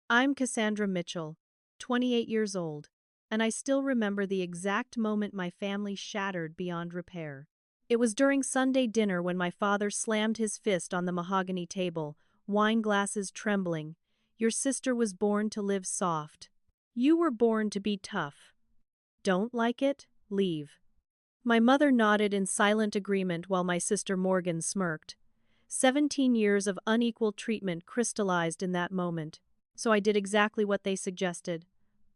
I'm Cassandra Mitchell, 28 years old, and I still remember the exact moment my family shattered beyond repair. It was during Sunday dinner when my father slammed his fist on the mahogany table, wine glasses trembling. Your sister was born to live soft. You were born to be tough. Don't like it? Leave. My mother nodded in silent agreement while my sister Morgan smirked. 17 years of unequal treatment crystallized in that moment. So I did exactly what they suggested.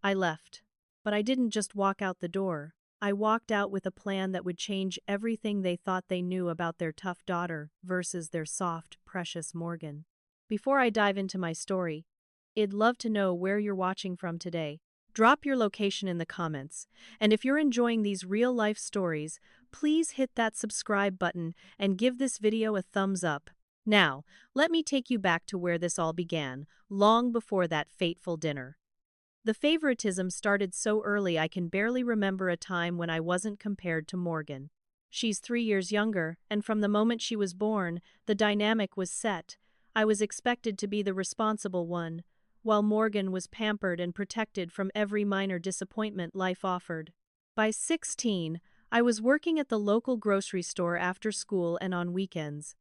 I left. But I didn't just walk out the door. I walked out with a plan that would change everything they thought they knew about their tough daughter versus their soft, precious Morgan. Before I dive into my story, I'd love to know where you're watching from today. Drop your location in the comments. And if you're enjoying these real-life stories, please hit that subscribe button and give this video a thumbs up. Now, let me take you back to where this all began, long before that fateful dinner. The favoritism started so early I can barely remember a time when I wasn't compared to Morgan. She's 3 years younger, and from the moment she was born, the dynamic was set. I was expected to be the responsible one, while Morgan was pampered and protected from every minor disappointment life offered. By 16, I was working at the local grocery store after school and on weekends.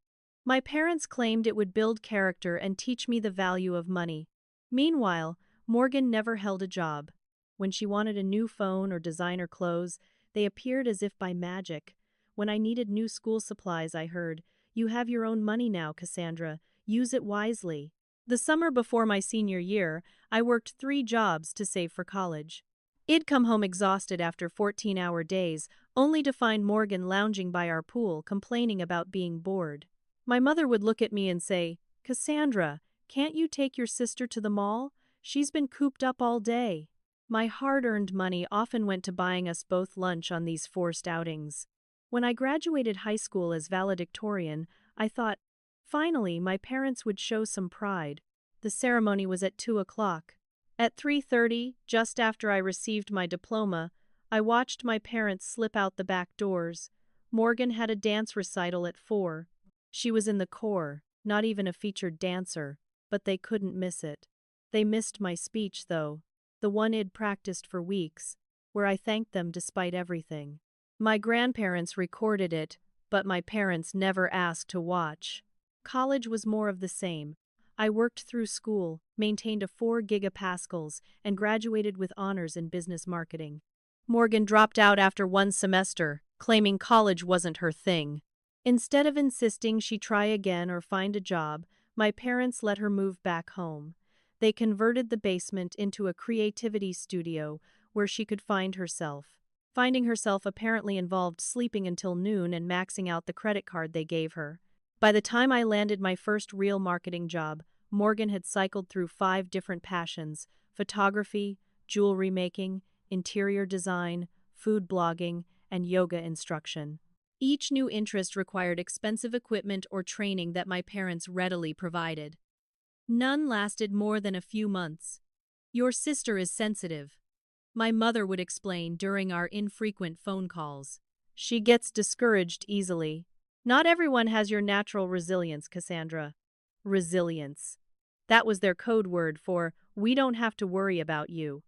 My parents claimed it would build character and teach me the value of money. Meanwhile, Morgan never held a job. When she wanted a new phone or designer clothes, they appeared as if by magic. When I needed new school supplies, I heard, "You have your own money now, Cassandra. Use it wisely." The summer before my senior year, I worked 3 jobs to save for college. I'd come home exhausted after 14-hour days, only to find Morgan lounging by our pool, complaining about being bored. My mother would look at me and say, "Cassandra, can't you take your sister to the mall? She's been cooped up all day." My hard-earned money often went to buying us both lunch on these forced outings. When I graduated high school as valedictorian, I thought, finally, my parents would show some pride. The ceremony was at 2 o'clock. At 3:30, just after I received my diploma, I watched my parents slip out the back doors. Morgan had a dance recital at 4. She was in the corps, not even a featured dancer, but they couldn't miss it. They missed my speech, though, the one I'd practiced for weeks, where I thanked them despite everything. My grandparents recorded it, but my parents never asked to watch. College was more of the same. I worked through school, maintained a 4 gigapascals, and graduated with honors in business marketing. Morgan dropped out after 1 semester, claiming college wasn't her thing. Instead of insisting she try again or find a job, my parents let her move back home. They converted the basement into a creativity studio where she could find herself. Finding herself apparently involved sleeping until noon and maxing out the credit card they gave her. By the time I landed my first real marketing job, Morgan had cycled through 5 different passions: photography, jewelry making, interior design, food blogging, and yoga instruction. Each new interest required expensive equipment or training that my parents readily provided. None lasted more than a few months. "Your sister is sensitive," my mother would explain during our infrequent phone calls. "She gets discouraged easily. Not everyone has your natural resilience, Cassandra." Resilience. That was their code word for, "We don't have to worry about you."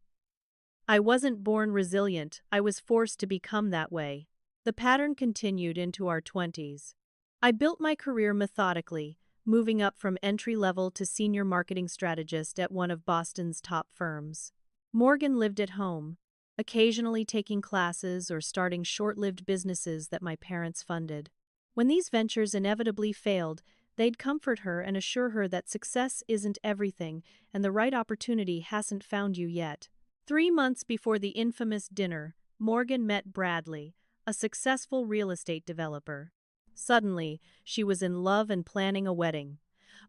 I wasn't born resilient, I was forced to become that way. The pattern continued into our 20s. I built my career methodically, moving up from entry-level to senior marketing strategist at one of Boston's top firms. Morgan lived at home, occasionally taking classes or starting short-lived businesses that my parents funded. When these ventures inevitably failed, they'd comfort her and assure her that success isn't everything and the right opportunity hasn't found you yet. 3 months before the infamous dinner, Morgan met Bradley, a successful real estate developer. Suddenly, she was in love and planning a wedding.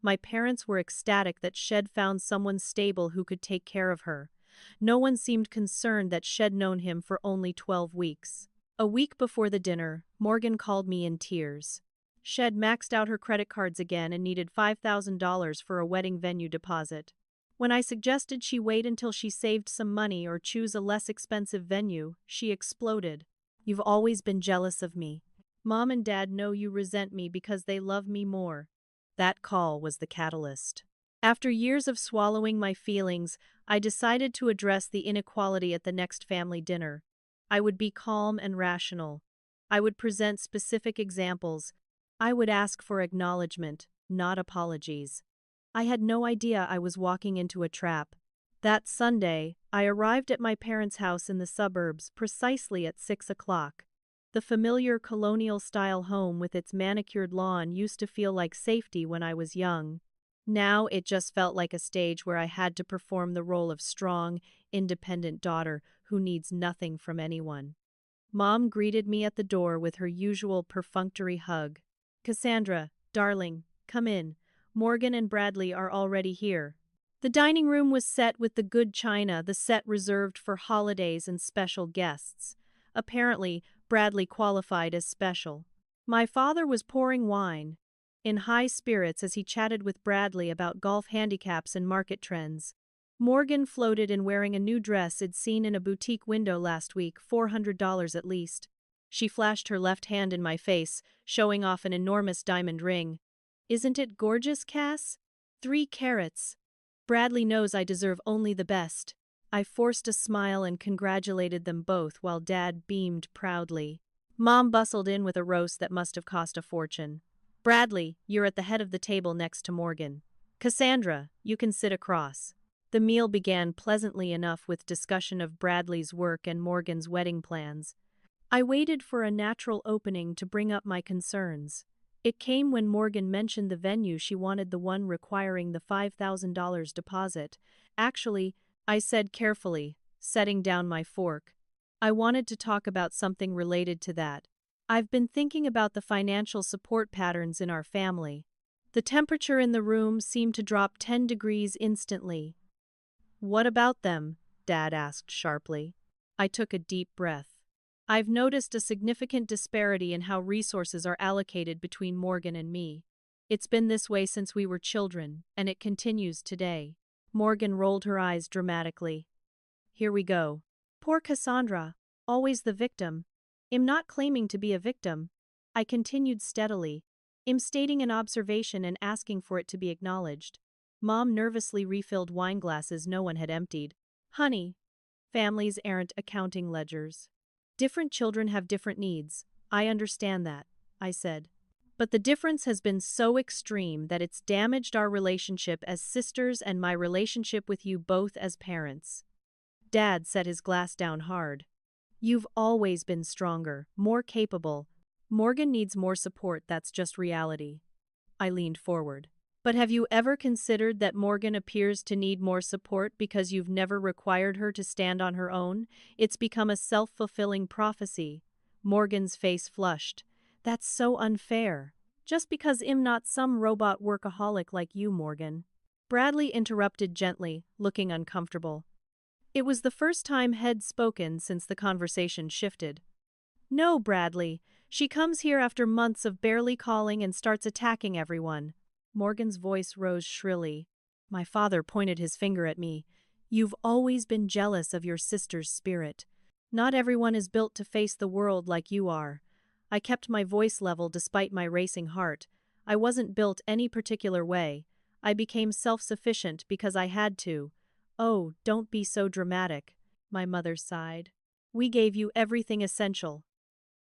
My parents were ecstatic that Shed found someone stable who could take care of her. No one seemed concerned that Shed known him for only 12 weeks. A week before the dinner, Morgan called me in tears. Shed maxed out her credit cards again and needed $5,000 for a wedding venue deposit. When I suggested she wait until she saved some money or choose a less expensive venue, she exploded. "You've always been jealous of me. Mom and Dad know you resent me because they love me more." That call was the catalyst. After years of swallowing my feelings, I decided to address the inequality at the next family dinner. I would be calm and rational. I would present specific examples. I would ask for acknowledgement, not apologies. I had no idea I was walking into a trap. That Sunday, I arrived at my parents' house in the suburbs precisely at 6 o'clock. The familiar colonial-style home with its manicured lawn used to feel like safety when I was young. Now it just felt like a stage where I had to perform the role of strong, independent daughter who needs nothing from anyone. Mom greeted me at the door with her usual perfunctory hug. "Cassandra, darling, come in. Morgan and Bradley are already here." The dining room was set with the good china, the set reserved for holidays and special guests. Apparently, Bradley qualified as special. My father was pouring wine, in high spirits as he chatted with Bradley about golf handicaps and market trends. Morgan floated in wearing a new dress I'd seen in a boutique window last week, $400 at least. She flashed her left hand in my face, showing off an enormous diamond ring. "Isn't it gorgeous, Cass? 3 carats. Bradley knows I deserve only the best." I forced a smile and congratulated them both while Dad beamed proudly. Mom bustled in with a roast that must have cost a fortune. "Bradley, you're at the head of the table next to Morgan. Cassandra, you can sit across." The meal began pleasantly enough with discussion of Bradley's work and Morgan's wedding plans. I waited for a natural opening to bring up my concerns. It came when Morgan mentioned the venue. She wanted the one requiring the $5,000 deposit. "Actually," I said carefully, setting down my fork, "I wanted to talk about something related to that. I've been thinking about the financial support patterns in our family." The temperature in the room seemed to drop 10 degrees instantly. "What about them?" Dad asked sharply. I took a deep breath. "I've noticed a significant disparity in how resources are allocated between Morgan and me. It's been this way since we were children, and it continues today." Morgan rolled her eyes dramatically. "Here we go. Poor Cassandra, always the victim." "I'm not claiming to be a victim," I continued steadily. "I'm stating an observation and asking for it to be acknowledged." Mom nervously refilled wine glasses no one had emptied. "Honey, families aren't accounting ledgers. Different children have different needs. I understand that," I said. "But the difference has been so extreme that it's damaged our relationship as sisters and my relationship with you both as parents." Dad set his glass down hard. "You've always been stronger, more capable. Morgan needs more support, that's just reality." I leaned forward. "But have you ever considered that Morgan appears to need more support because you've never required her to stand on her own? It's become a self-fulfilling prophecy." Morgan's face flushed. "That's so unfair. Just because I'm not some robot workaholic like you, Morgan." Bradley interrupted gently, looking uncomfortable. It was the first time he'd spoken since the conversation shifted. "No, Bradley. She comes here after months of barely calling and starts attacking everyone." Morgan's voice rose shrilly. My father pointed his finger at me. "You've always been jealous of your sister's spirit. Not everyone is built to face the world like you are." I kept my voice level despite my racing heart. I wasn't built any particular way. I became self-sufficient because I had to. "Oh, don't be so dramatic," my mother sighed. "We gave you everything essential."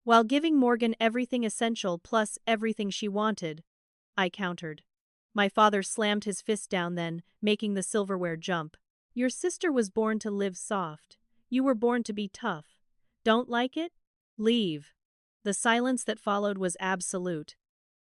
"While giving Morgan everything essential plus everything she wanted," I countered. My father slammed his fist down then, making the silverware jump. "Your sister was born to live soft. You were born to be tough. Don't like it? Leave." The silence that followed was absolute.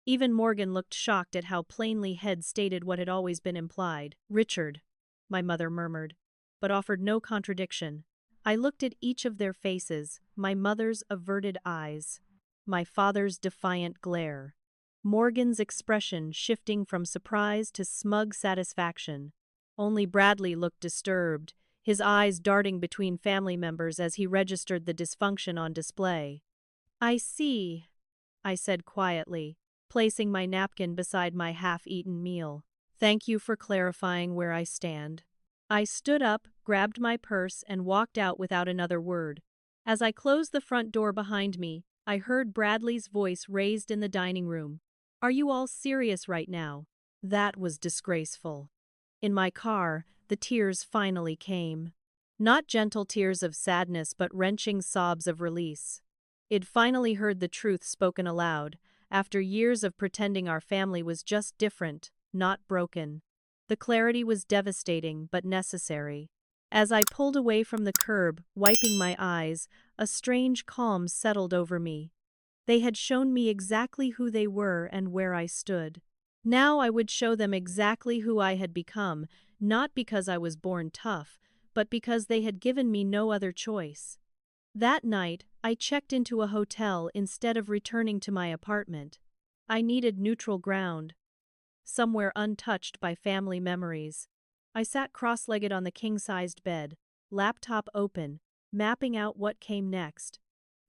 Even Morgan looked shocked at how plainly Head stated what had always been implied. "Richard," my mother murmured, but offered no contradiction. I looked at each of their faces, my mother's averted eyes, my father's defiant glare. Morgan's expression shifting from surprise to smug satisfaction. Only Bradley looked disturbed, his eyes darting between family members as he registered the dysfunction on display. "I see," I said quietly, placing my napkin beside my half-eaten meal. "Thank you for clarifying where I stand." I stood up, grabbed my purse, and walked out without another word. As I closed the front door behind me, I heard Bradley's voice raised in the dining room. "Are you all serious right now?" That was disgraceful. In my car, the tears finally came. Not gentle tears of sadness but wrenching sobs of release. I'd finally heard the truth spoken aloud, after years of pretending our family was just different, not broken. The clarity was devastating but necessary. As I pulled away from the curb, wiping my eyes, a strange calm settled over me. They had shown me exactly who they were and where I stood. Now I would show them exactly who I had become, not because I was born tough, but because they had given me no other choice. That night, I checked into a hotel instead of returning to my apartment. I needed neutral ground, somewhere untouched by family memories. I sat cross-legged on the king-sized bed, laptop open, mapping out what came next.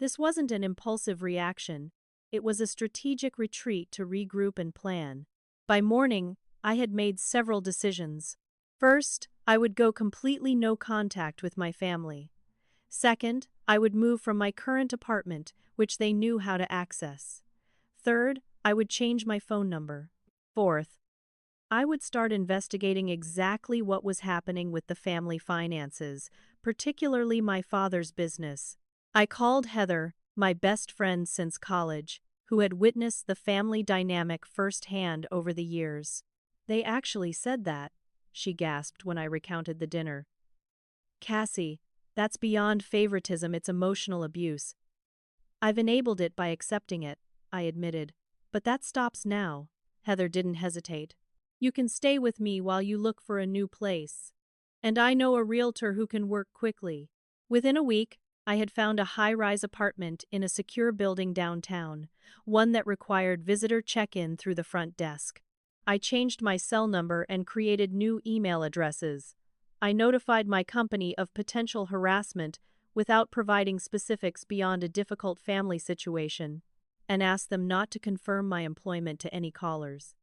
This wasn't an impulsive reaction. It was a strategic retreat to regroup and plan. By morning, I had made several decisions. First, I would go completely no contact with my family. Second, I would move from my current apartment, which they knew how to access. Third, I would change my phone number. Fourth, I would start investigating exactly what was happening with the family finances, particularly my father's business. I called Heather, my best friend since college, who had witnessed the family dynamic firsthand over the years. "They actually said that," she gasped when I recounted the dinner. "Cassie, that's beyond favoritism, it's emotional abuse. I've enabled it by accepting it," I admitted. "But that stops now." Heather didn't hesitate. "You can stay with me while you look for a new place. And I know a realtor who can work quickly." Within a week, I had found a high-rise apartment in a secure building downtown, one that required visitor check-in through the front desk. I changed my cell number and created new email addresses. I notified my company of potential harassment without providing specifics beyond a difficult family situation, and asked them not to confirm my employment to any callers.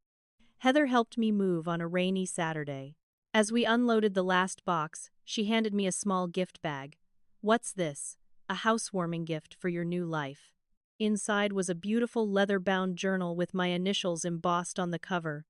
Heather helped me move on a rainy Saturday. As we unloaded the last box, she handed me a small gift bag. "What's this?" "A housewarming gift for your new life." Inside was a beautiful leather-bound journal with my initials embossed on the cover.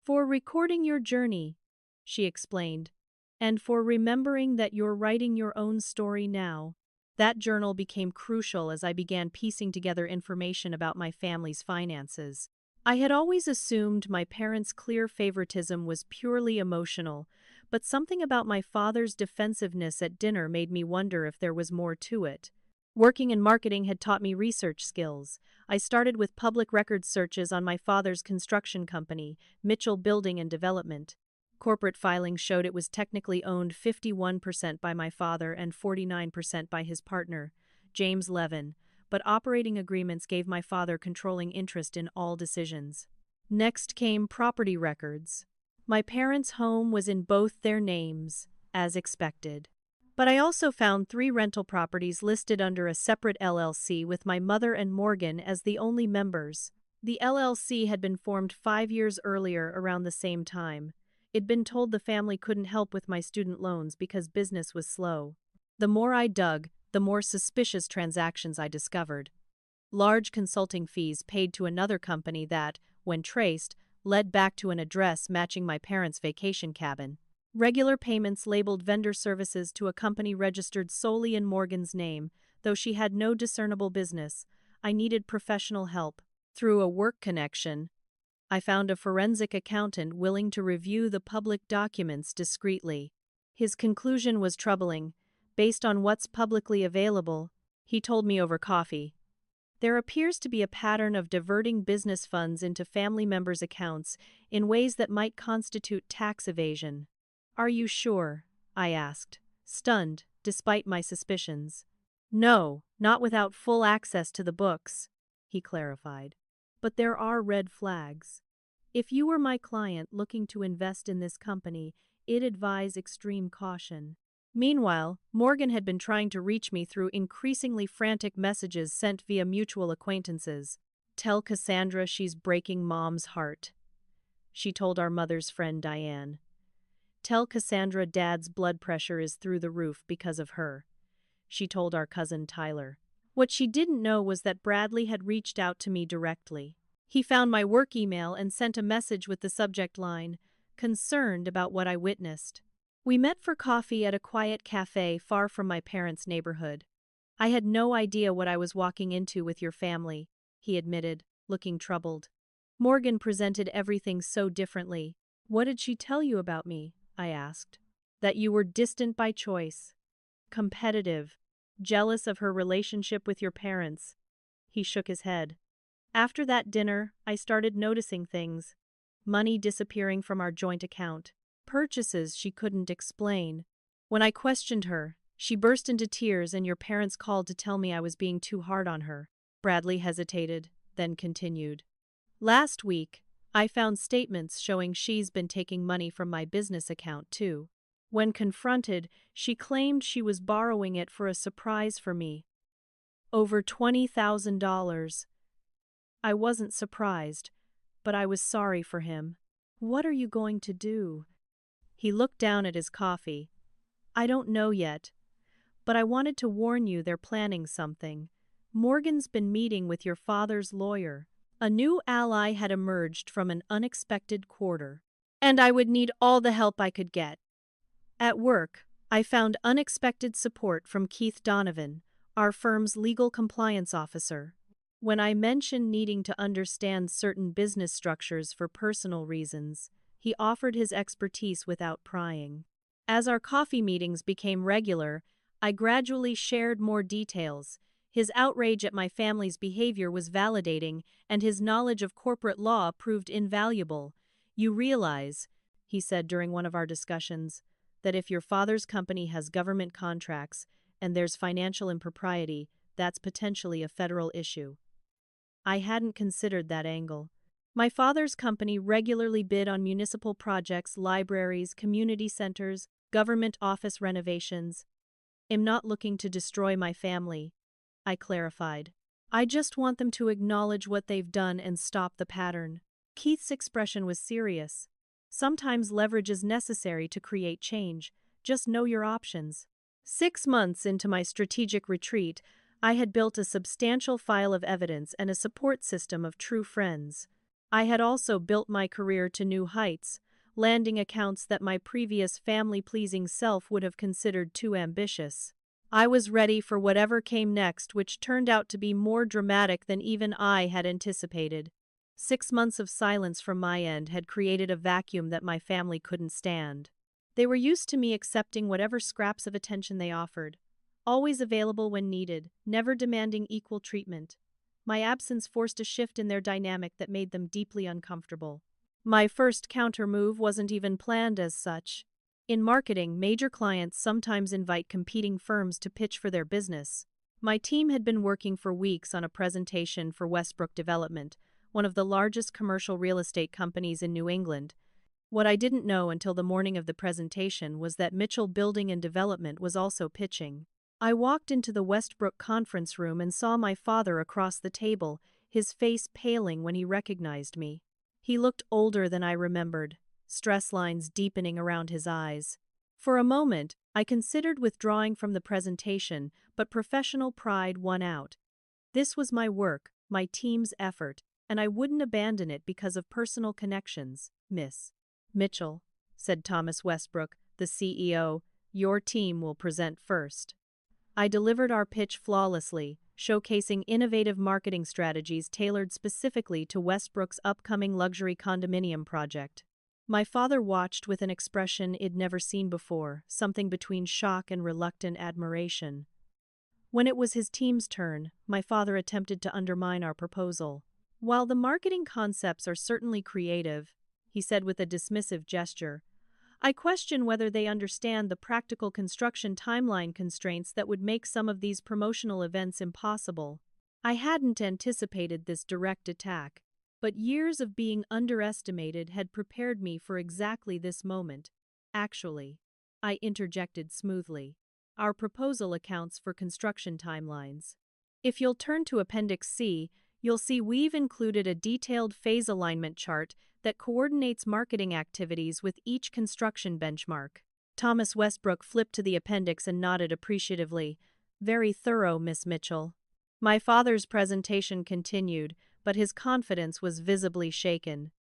"For recording your journey," she explained, "and for remembering that you're writing your own story now." That journal became crucial as I began piecing together information about my family's finances. I had always assumed my parents' clear favoritism was purely emotional, but something about my father's defensiveness at dinner made me wonder if there was more to it. Working in marketing had taught me research skills. I started with public records searches on my father's construction company, Mitchell Building and Development. Corporate filings showed it was technically owned 51% by my father and 49% by his partner, James Levin, but operating agreements gave my father controlling interest in all decisions. Next came property records. My parents' home was in both their names, as expected. But I also found 3 rental properties listed under a separate LLC with my mother and Morgan as the only members. The LLC had been formed 5 years earlier around the same time. It'd been told the family couldn't help with my student loans because business was slow. The more I dug, the more suspicious transactions I discovered. Large consulting fees paid to another company that, when traced, led back to an address matching my parents' vacation cabin. Regular payments labeled vendor services to a company registered solely in Morgan's name, though she had no discernible business. I needed professional help. Through a work connection, I found a forensic accountant willing to review the public documents discreetly. His conclusion was troubling. Based on what's publicly available, he told me over coffee, there appears to be a pattern of diverting business funds into family members' accounts in ways that might constitute tax evasion. "Are you sure?" I asked, stunned, despite my suspicions. "No, not without full access to the books," he clarified. "But there are red flags. If you were my client looking to invest in this company, I'd advise extreme caution." Meanwhile, Morgan had been trying to reach me through increasingly frantic messages sent via mutual acquaintances. "Tell Cassandra she's breaking Mom's heart," she told our mother's friend Diane. "Tell Cassandra Dad's blood pressure is through the roof because of her," she told our cousin Tyler. What she didn't know was that Bradley had reached out to me directly. He found my work email and sent a message with the subject line, concerned about what I witnessed. We met for coffee at a quiet cafe far from my parents' neighborhood. I had no idea what I was walking into with your family, he admitted, looking troubled. Morgan presented everything so differently. What did she tell you about me? I asked. That you were distant by choice, competitive, jealous of her relationship with your parents. He shook his head. After that dinner, I started noticing things. Money disappearing from our joint account. Purchases she couldn't explain. When I questioned her, she burst into tears and your parents called to tell me I was being too hard on her. Bradley hesitated, then continued. Last week, I found statements showing she's been taking money from my business account too. When confronted, she claimed she was borrowing it for a surprise for me. Over $20,000. I wasn't surprised, but I was sorry for him. What are you going to do? He looked down at his coffee. I don't know yet, but I wanted to warn you they're planning something. Morgan's been meeting with your father's lawyer. A new ally had emerged from an unexpected quarter, and I would need all the help I could get. At work, I found unexpected support from Keith Donovan, our firm's legal compliance officer. When I mentioned needing to understand certain business structures for personal reasons, he offered his expertise without prying. As our coffee meetings became regular, I gradually shared more details. His outrage at my family's behavior was validating, and his knowledge of corporate law proved invaluable. You realize, he said during one of our discussions, that if your father's company has government contracts and there's financial impropriety, that's potentially a federal issue. I hadn't considered that angle. My father's company regularly bid on municipal projects, libraries, community centers, government office renovations. I'm not looking to destroy my family, I clarified. I just want them to acknowledge what they've done and stop the pattern. Keith's expression was serious. Sometimes leverage is necessary to create change. Just know your options. 6 months into my strategic retreat, I had built a substantial file of evidence and a support system of true friends. I had also built my career to new heights, landing accounts that my previous family-pleasing self would have considered too ambitious. I was ready for whatever came next, which turned out to be more dramatic than even I had anticipated. 6 months of silence from my end had created a vacuum that my family couldn't stand. They were used to me accepting whatever scraps of attention they offered, always available when needed, never demanding equal treatment. My absence forced a shift in their dynamic that made them deeply uncomfortable. My first counter-move wasn't even planned as such. In marketing, major clients sometimes invite competing firms to pitch for their business. My team had been working for weeks on a presentation for Westbrook Development, one of the largest commercial real estate companies in New England. What I didn't know until the morning of the presentation was that Mitchell Building and Development was also pitching. I walked into the Westbrook conference room and saw my father across the table, his face paling when he recognized me. He looked older than I remembered, stress lines deepening around his eyes. For a moment, I considered withdrawing from the presentation, but professional pride won out. This was my work, my team's effort, and I wouldn't abandon it because of personal connections, Miss Mitchell, said Thomas Westbrook, the CEO, your team will present first. I delivered our pitch flawlessly, showcasing innovative marketing strategies tailored specifically to Westbrook's upcoming luxury condominium project. My father watched with an expression I'd never seen before, something between shock and reluctant admiration. When it was his team's turn, my father attempted to undermine our proposal. While the marketing concepts are certainly creative, he said with a dismissive gesture, I question whether they understand the practical construction timeline constraints that would make some of these promotional events impossible. I hadn't anticipated this direct attack, but years of being underestimated had prepared me for exactly this moment. Actually, I interjected smoothly, our proposal accounts for construction timelines. If you'll turn to Appendix C, you'll see we've included a detailed phase alignment chart that coordinates marketing activities with each construction benchmark. Thomas Westbrook flipped to the appendix and nodded appreciatively. Very thorough, Miss Mitchell. My father's presentation continued, but his confidence was visibly shaken.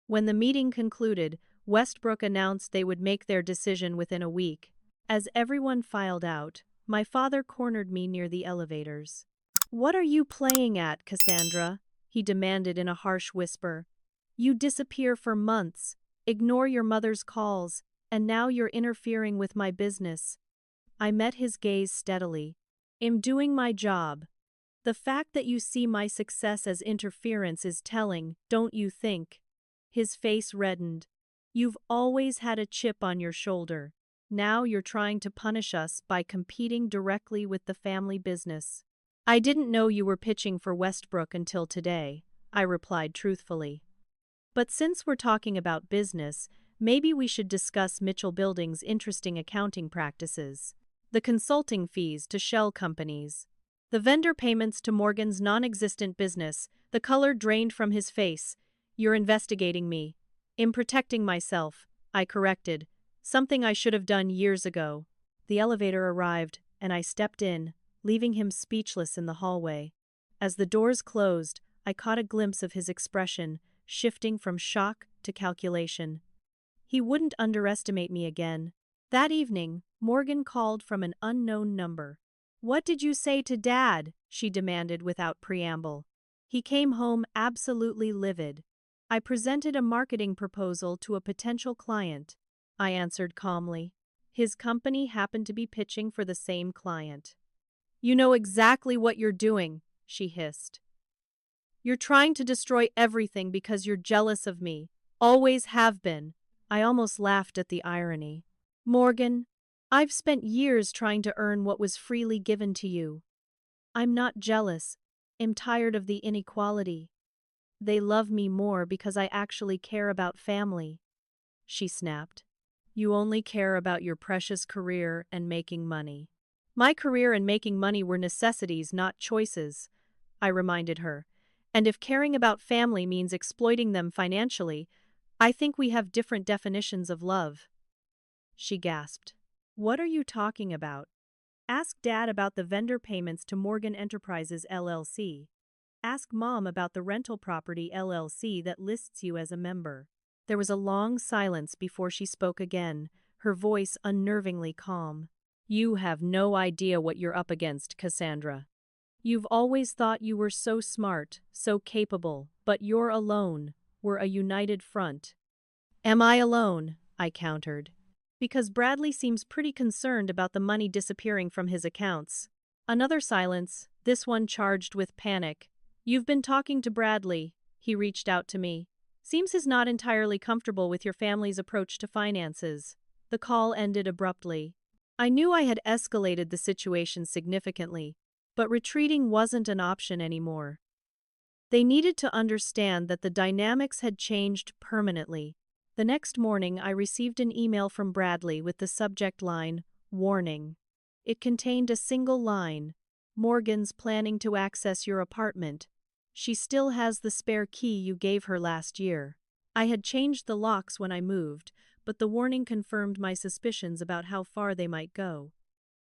When the meeting concluded, Westbrook announced they would make their decision within a week. As everyone filed out, my father cornered me near the elevators. "What are you playing at, Cassandra?" he demanded in a harsh whisper. "You disappear for months, ignore your mother's calls, and now you're interfering with my business." I met his gaze steadily. "I'm doing my job. The fact that you see my success as interference is telling, don't you think?" His face reddened. "You've always had a chip on your shoulder. Now you're trying to punish us by competing directly with the family business." "I didn't know you were pitching for Westbrook until today," I replied truthfully. "But since we're talking about business, maybe we should discuss Mitchell Building's interesting accounting practices. The consulting fees to shell companies. The vendor payments to Morgan's non-existent business." The color drained from his face. "You're investigating me." "I'm protecting myself," I corrected. "Something I should have done years ago." The elevator arrived, and I stepped in, leaving him speechless in the hallway. As the doors closed, I caught a glimpse of his expression, shifting from shock to calculation. He wouldn't underestimate me again. That evening, Morgan called from an unknown number. "What did you say to Dad?" she demanded without preamble. He came home absolutely livid. "I presented a marketing proposal to a potential client," I answered calmly. His company happened to be pitching for the same client. "You know exactly what you're doing," she hissed. "You're trying to destroy everything because you're jealous of me. Always have been." I almost laughed at the irony. "Morgan, I've spent years trying to earn what was freely given to you. I'm not jealous. I'm tired of the inequality. They love me more because I actually care about family," she snapped. "You only care about your precious career and making money." "My career and making money were necessities, not choices," I reminded her. "And if caring about family means exploiting them financially, I think we have different definitions of love." She gasped. "What are you talking about?" "Ask Dad about the vendor payments to Morgan Enterprises LLC. Ask Mom about the rental property LLC that lists you as a member." There was a long silence before she spoke again, her voice unnervingly calm. "You have no idea what you're up against, Cassandra. You've always thought you were so smart, so capable, but you're alone. We're a united front." "Am I alone?" I countered. "Because Bradley seems pretty concerned about the money disappearing from his accounts." Another silence, this one charged with panic. "You've been talking to Bradley," he reached out to me. "Seems he's not entirely comfortable with your family's approach to finances." The call ended abruptly. I knew I had escalated the situation significantly, but retreating wasn't an option anymore. They needed to understand that the dynamics had changed permanently. The next morning, I received an email from Bradley with the subject line, "Warning." It contained a single line, "Morgan's planning to access your apartment. She still has the spare key you gave her last year." I had changed the locks when I moved, but the warning confirmed my suspicions about how far they might go.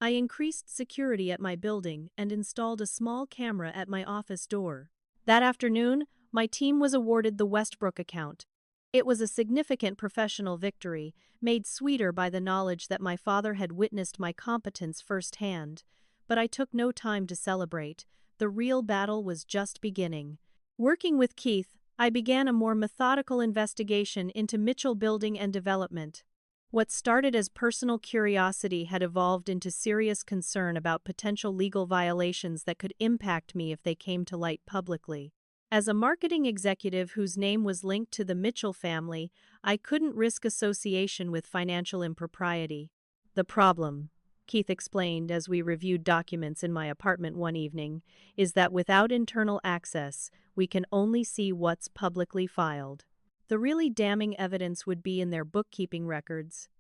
I increased security at my building and installed a small camera at my office door. That afternoon, my team was awarded the Westbrook account. It was a significant professional victory, made sweeter by the knowledge that my father had witnessed my competence firsthand. But I took no time to celebrate. The real battle was just beginning. Working with Keith, I began a more methodical investigation into Mitchell Building and Development. What started as personal curiosity had evolved into serious concern about potential legal violations that could impact me if they came to light publicly. As a marketing executive whose name was linked to the Mitchell family, I couldn't risk association with financial impropriety. "The problem," Keith explained as we reviewed documents in my apartment one evening, "is that without internal access, we can only see what's publicly filed. The really damning evidence would be in their bookkeeping records,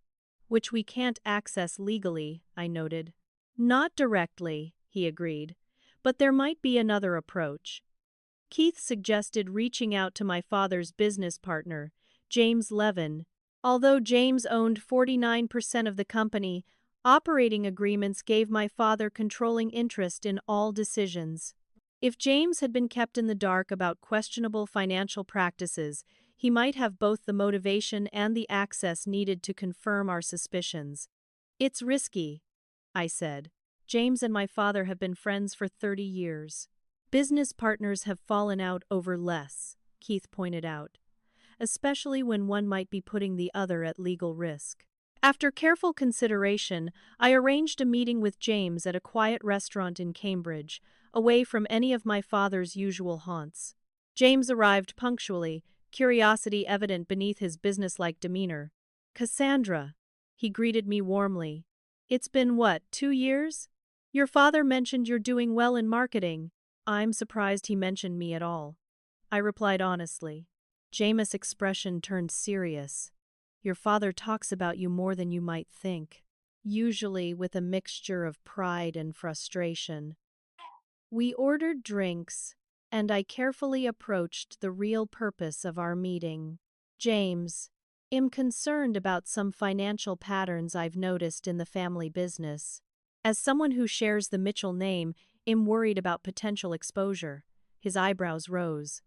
which we can't access legally," I noted. "Not directly," he agreed, "but there might be another approach." Keith suggested reaching out to my father's business partner, James Levin. Although James owned 49% of the company, operating agreements gave my father controlling interest in all decisions. If James had been kept in the dark about questionable financial practices, He might have both the motivation and the access needed to confirm our suspicions. It's risky, I said. James and my father have been friends for 30 years. Business partners have fallen out over less, Keith pointed out, especially when one might be putting the other at legal risk. After careful consideration, I arranged a meeting with James at a quiet restaurant in Cambridge, away from any of my father's usual haunts. James arrived punctually, curiosity evident beneath his businesslike demeanor. "Cassandra," he greeted me warmly. "It's been what, 2 years? Your father mentioned you're doing well in marketing." I'm surprised he mentioned me at all, I replied honestly. James' expression turned serious. "Your father talks about you more than you might think," usually with a mixture of pride and frustration. We ordered drinks, and I carefully approached the real purpose of our meeting. "James, I'm concerned about some financial patterns I've noticed in the family business. As someone who shares the Mitchell name, I'm worried about potential exposure." His eyebrows rose.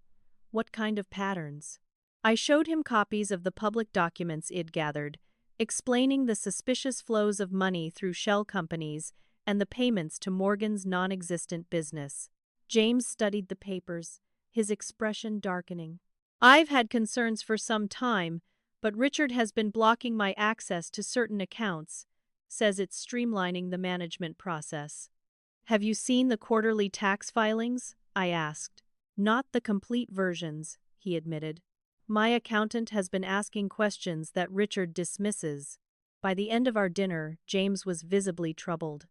"What kind of patterns?" I showed him copies of the public documents I'd gathered, explaining the suspicious flows of money through shell companies and the payments to Morgan's non-existent business. James studied the papers, his expression darkening. "I've had concerns for some time, but Richard has been blocking my access to certain accounts, says it's streamlining the management process." "Have you seen the quarterly tax filings?" I asked. "Not the complete versions," he admitted. "My accountant has been asking questions that Richard dismisses." By the end of our dinner, James was visibly troubled.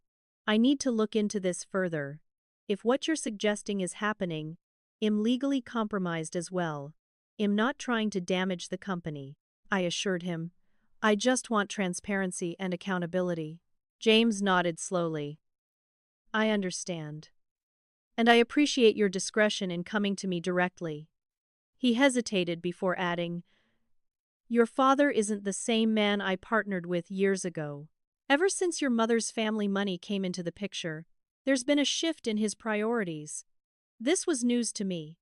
"I need to look into this further. If what you're suggesting is happening, I'm legally compromised as well. I'm not trying to damage the company," I assured him. "I just want transparency and accountability." James nodded slowly. "I understand. And I appreciate your discretion in coming to me directly." He hesitated before adding, "Your father isn't the same man I partnered with years ago. Ever since your mother's family money came into the picture, there's been a shift in his priorities." This was news to me.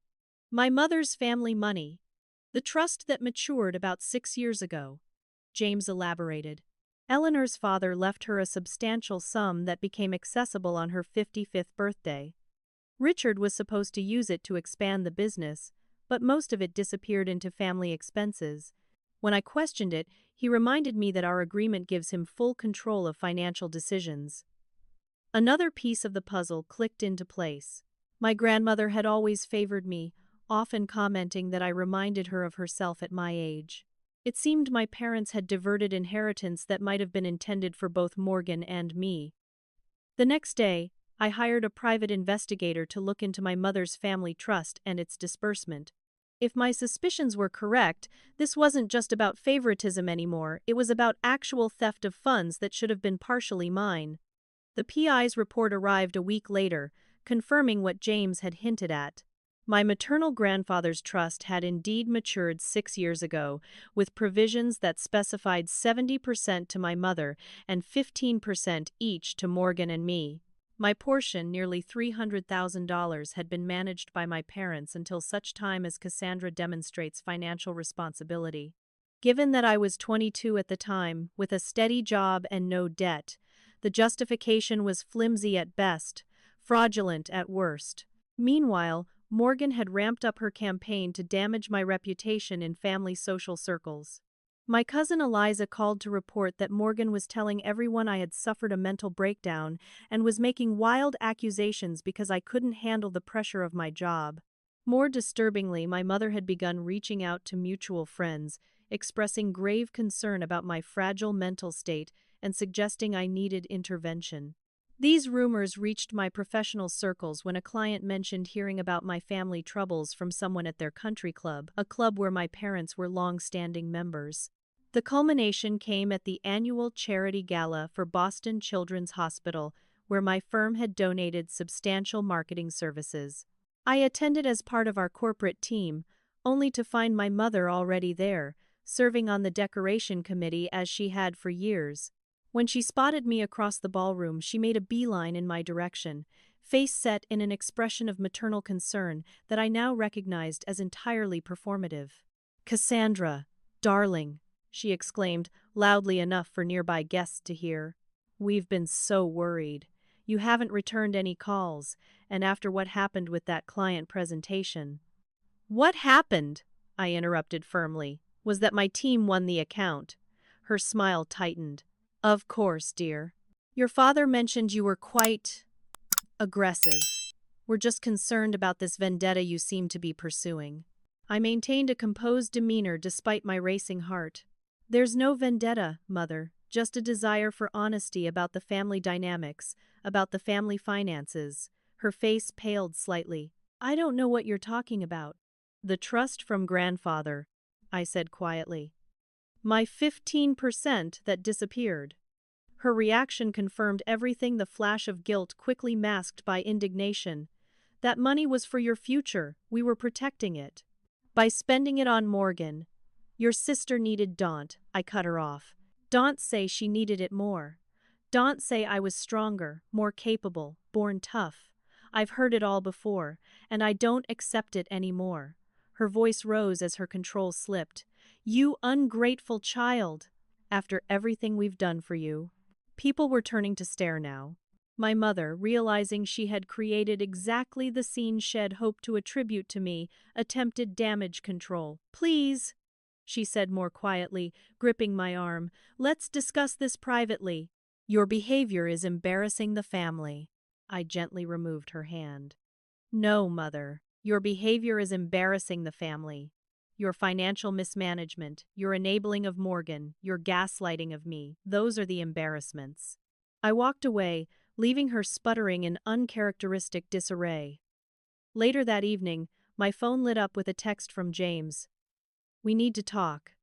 "My mother's family money, the trust that matured about 6 years ago," James elaborated. "Eleanor's father left her a substantial sum that became accessible on her 55th birthday. Richard was supposed to use it to expand the business, but most of it disappeared into family expenses. When I questioned it, he reminded me that our agreement gives him full control of financial decisions." Another piece of the puzzle clicked into place. My grandmother had always favored me, often commenting that I reminded her of herself at my age. It seemed my parents had diverted inheritance that might have been intended for both Morgan and me. The next day, I hired a private investigator to look into my mother's family trust and its disbursement. If my suspicions were correct, this wasn't just about favoritism anymore, it was about actual theft of funds that should have been partially mine. The PI's report arrived a week later, confirming what James had hinted at. My maternal grandfather's trust had indeed matured 6 years ago, with provisions that specified 70% to my mother and 15% each to Morgan and me. My portion, nearly $300,000, had been managed by my parents until such time as Cassandra demonstrates financial responsibility. Given that I was 22 at the time, with a steady job and no debt, the justification was flimsy at best, fraudulent at worst. Meanwhile, Morgan had ramped up her campaign to damage my reputation in family social circles. My cousin Eliza called to report that Morgan was telling everyone I had suffered a mental breakdown and was making wild accusations because I couldn't handle the pressure of my job. More disturbingly, my mother had begun reaching out to mutual friends, expressing grave concern about my fragile mental state and suggesting I needed intervention. These rumors reached my professional circles when a client mentioned hearing about my family troubles from someone at their country club, a club where my parents were long-standing members. The culmination came at the annual charity gala for Boston Children's Hospital, where my firm had donated substantial marketing services. I attended as part of our corporate team, only to find my mother already there, serving on the decoration committee as she had for years. When she spotted me across the ballroom, she made a beeline in my direction, face set in an expression of maternal concern that I now recognized as entirely performative. Cassandra, darling, she exclaimed, loudly enough for nearby guests to hear. We've been so worried. You haven't returned any calls, and after what happened with that client presentation. What happened? I interrupted firmly. Was that my team won the account? Her smile tightened. Of course, dear. Your father mentioned you were quite aggressive. We're just concerned about this vendetta you seem to be pursuing. I maintained a composed demeanor despite my racing heart. There's no vendetta, Mother, just a desire for honesty about the family dynamics, about the family finances. Her face paled slightly. I don't know what you're talking about. The trust from grandfather, I said quietly. My 15% that disappeared. Her reaction confirmed everything, the flash of guilt quickly masked by indignation. That money was for your future, we were protecting it. By spending it on Morgan. Your sister needed Daunt, I cut her off. Daunt say she needed it more. Daunt say I was stronger, more capable, born tough. I've heard it all before, and I don't accept it anymore. Her voice rose as her control slipped. You ungrateful child! After everything we've done for you. People were turning to stare now. My mother, realizing she had created exactly the scene Shed hoped to attribute to me, attempted damage control. Please, she said more quietly, gripping my arm, let's discuss this privately. Your behavior is embarrassing the family. I gently removed her hand. No, Mother. Your behavior is embarrassing the family. Your financial mismanagement, your enabling of Morgan, your gaslighting of me, those are the embarrassments. I walked away, leaving her sputtering in uncharacteristic disarray. Later that evening, my phone lit up with a text from James. We need to talk.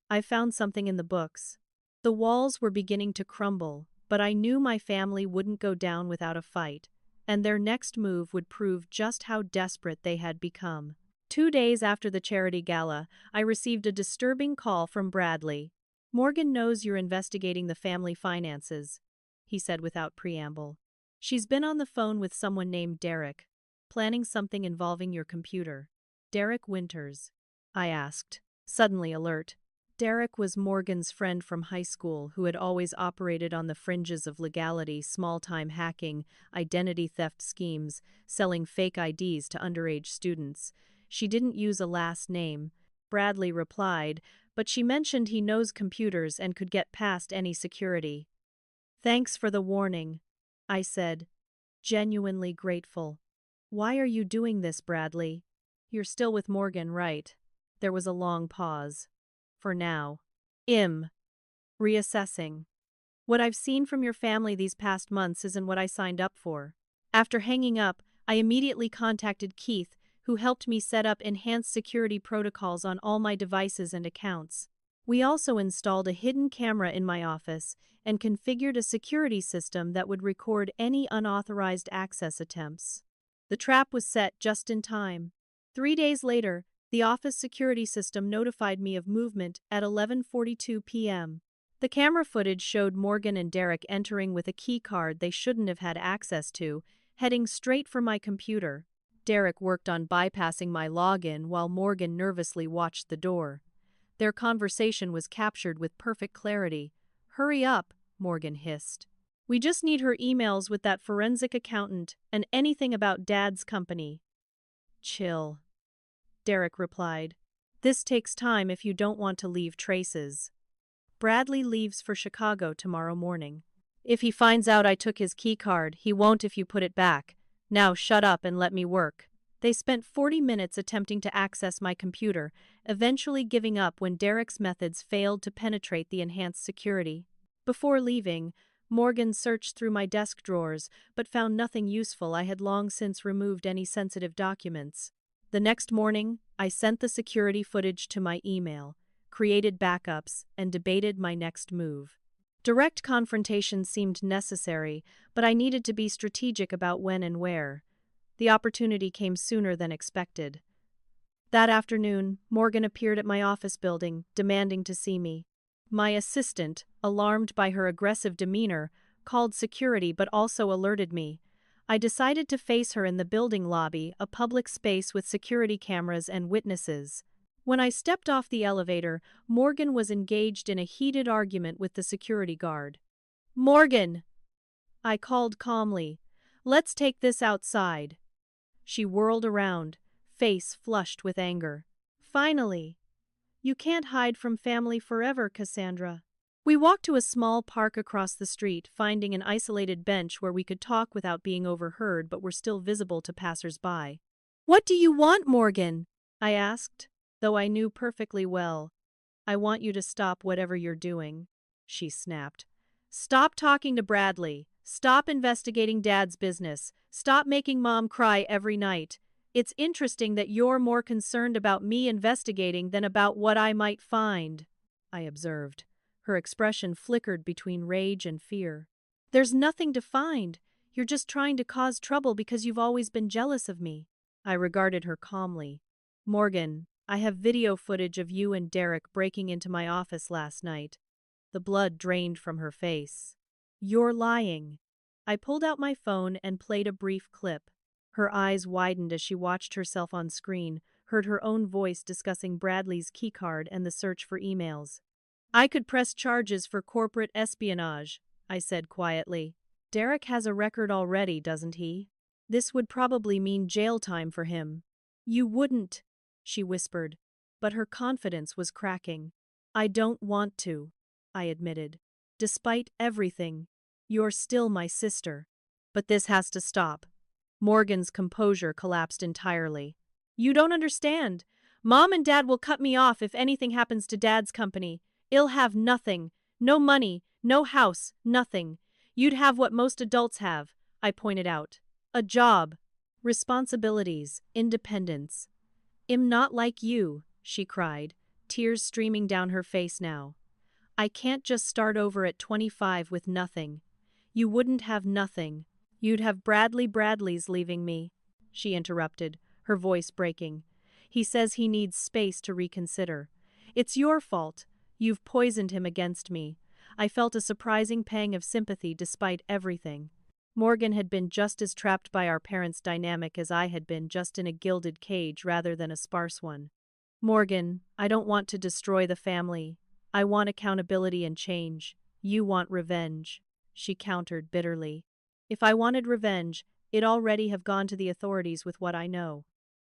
I found something in the books. The walls were beginning to crumble, but I knew my family wouldn't go down without a fight, and their next move would prove just how desperate they had become. 2 days after the charity gala, I received a disturbing call from Bradley. Morgan knows you're investigating the family finances, he said without preamble. She's been on the phone with someone named Derek, planning something involving your computer. Derek Winters, I asked, suddenly alert. Derek was Morgan's friend from high school who had always operated on the fringes of legality, small-time hacking, identity theft schemes, selling fake IDs to underage students. She didn't use a last name, Bradley replied, but she mentioned he knows computers and could get past any security. Thanks for the warning, I said, genuinely grateful. Why are you doing this, Bradley? You're still with Morgan, right? There was a long pause. For now. Reassessing. What I've seen from your family these past months isn't what I signed up for. After hanging up, I immediately contacted Keith, who helped me set up enhanced security protocols on all my devices and accounts. We also installed a hidden camera in my office and configured a security system that would record any unauthorized access attempts. The trap was set just in time. 3 days later, the office security system notified me of movement at 11:42 p.m. The camera footage showed Morgan and Derek entering with a key card they shouldn't have had access to, heading straight for my computer. Derek worked on bypassing my login while Morgan nervously watched the door. Their conversation was captured with perfect clarity. Hurry up, Morgan hissed. We just need her emails with that forensic accountant and anything about Dad's company. Chill, Derek replied. This takes time if you don't want to leave traces. Bradley leaves for Chicago tomorrow morning. If he finds out I took his keycard, he won't if you put it back. Now shut up and let me work. They spent 40 minutes attempting to access my computer, eventually giving up when Derek's methods failed to penetrate the enhanced security. Before leaving, Morgan searched through my desk drawers, but found nothing useful. I had long since removed any sensitive documents. The next morning, I sent the security footage to my email, created backups, and debated my next move. Direct confrontation seemed necessary, but I needed to be strategic about when and where. The opportunity came sooner than expected. That afternoon, Morgan appeared at my office building, demanding to see me. My assistant, alarmed by her aggressive demeanor, called security but also alerted me. I decided to face her in the building lobby, a public space with security cameras and witnesses. When I stepped off the elevator, Morgan was engaged in a heated argument with the security guard. "Morgan!" I called calmly. "Let's take this outside." She whirled around, face flushed with anger. "Finally! You can't hide from family forever, Cassandra." We walked to a small park across the street, finding an isolated bench where we could talk without being overheard but were still visible to passers-by. "What do you want, Morgan?" I asked, though I knew perfectly well. "I want you to stop whatever you're doing," she snapped. "Stop talking to Bradley. Stop investigating Dad's business. Stop making Mom cry every night. It's interesting that you're more concerned about me investigating than about what I might find," I observed. Her expression flickered between rage and fear. "There's nothing to find. You're just trying to cause trouble because you've always been jealous of me." I regarded her calmly. "Morgan, I have video footage of you and Derek breaking into my office last night." The blood drained from her face. "You're lying." I pulled out my phone and played a brief clip. Her eyes widened as she watched herself on screen, heard her own voice discussing Bradley's keycard and the search for emails. "I could press charges for corporate espionage," I said quietly. "Derek has a record already, doesn't he? This would probably mean jail time for him." "You wouldn't," she whispered, but her confidence was cracking. "I don't want to," I admitted. "Despite everything, you're still my sister. But this has to stop." Morgan's composure collapsed entirely. "You don't understand. Mom and Dad will cut me off if anything happens to Dad's company. I'll have nothing. No money, no house, nothing. You'd have what most adults have," I pointed out. "A job. Responsibilities, independence." "I'm not like you," she cried, tears streaming down her face now. "I can't just start over at 25 with nothing." "You wouldn't have nothing. You'd have Bradley's leaving me," she interrupted, her voice breaking. "He says he needs space to reconsider. It's your fault. You've poisoned him against me." I felt a surprising pang of sympathy despite everything. Morgan had been just as trapped by our parents' dynamic as I had been, just in a gilded cage rather than a sparse one. "Morgan, I don't want to destroy the family. I want accountability and change. You want revenge," she countered bitterly. "If I wanted revenge, it'd already have gone to the authorities with what I know."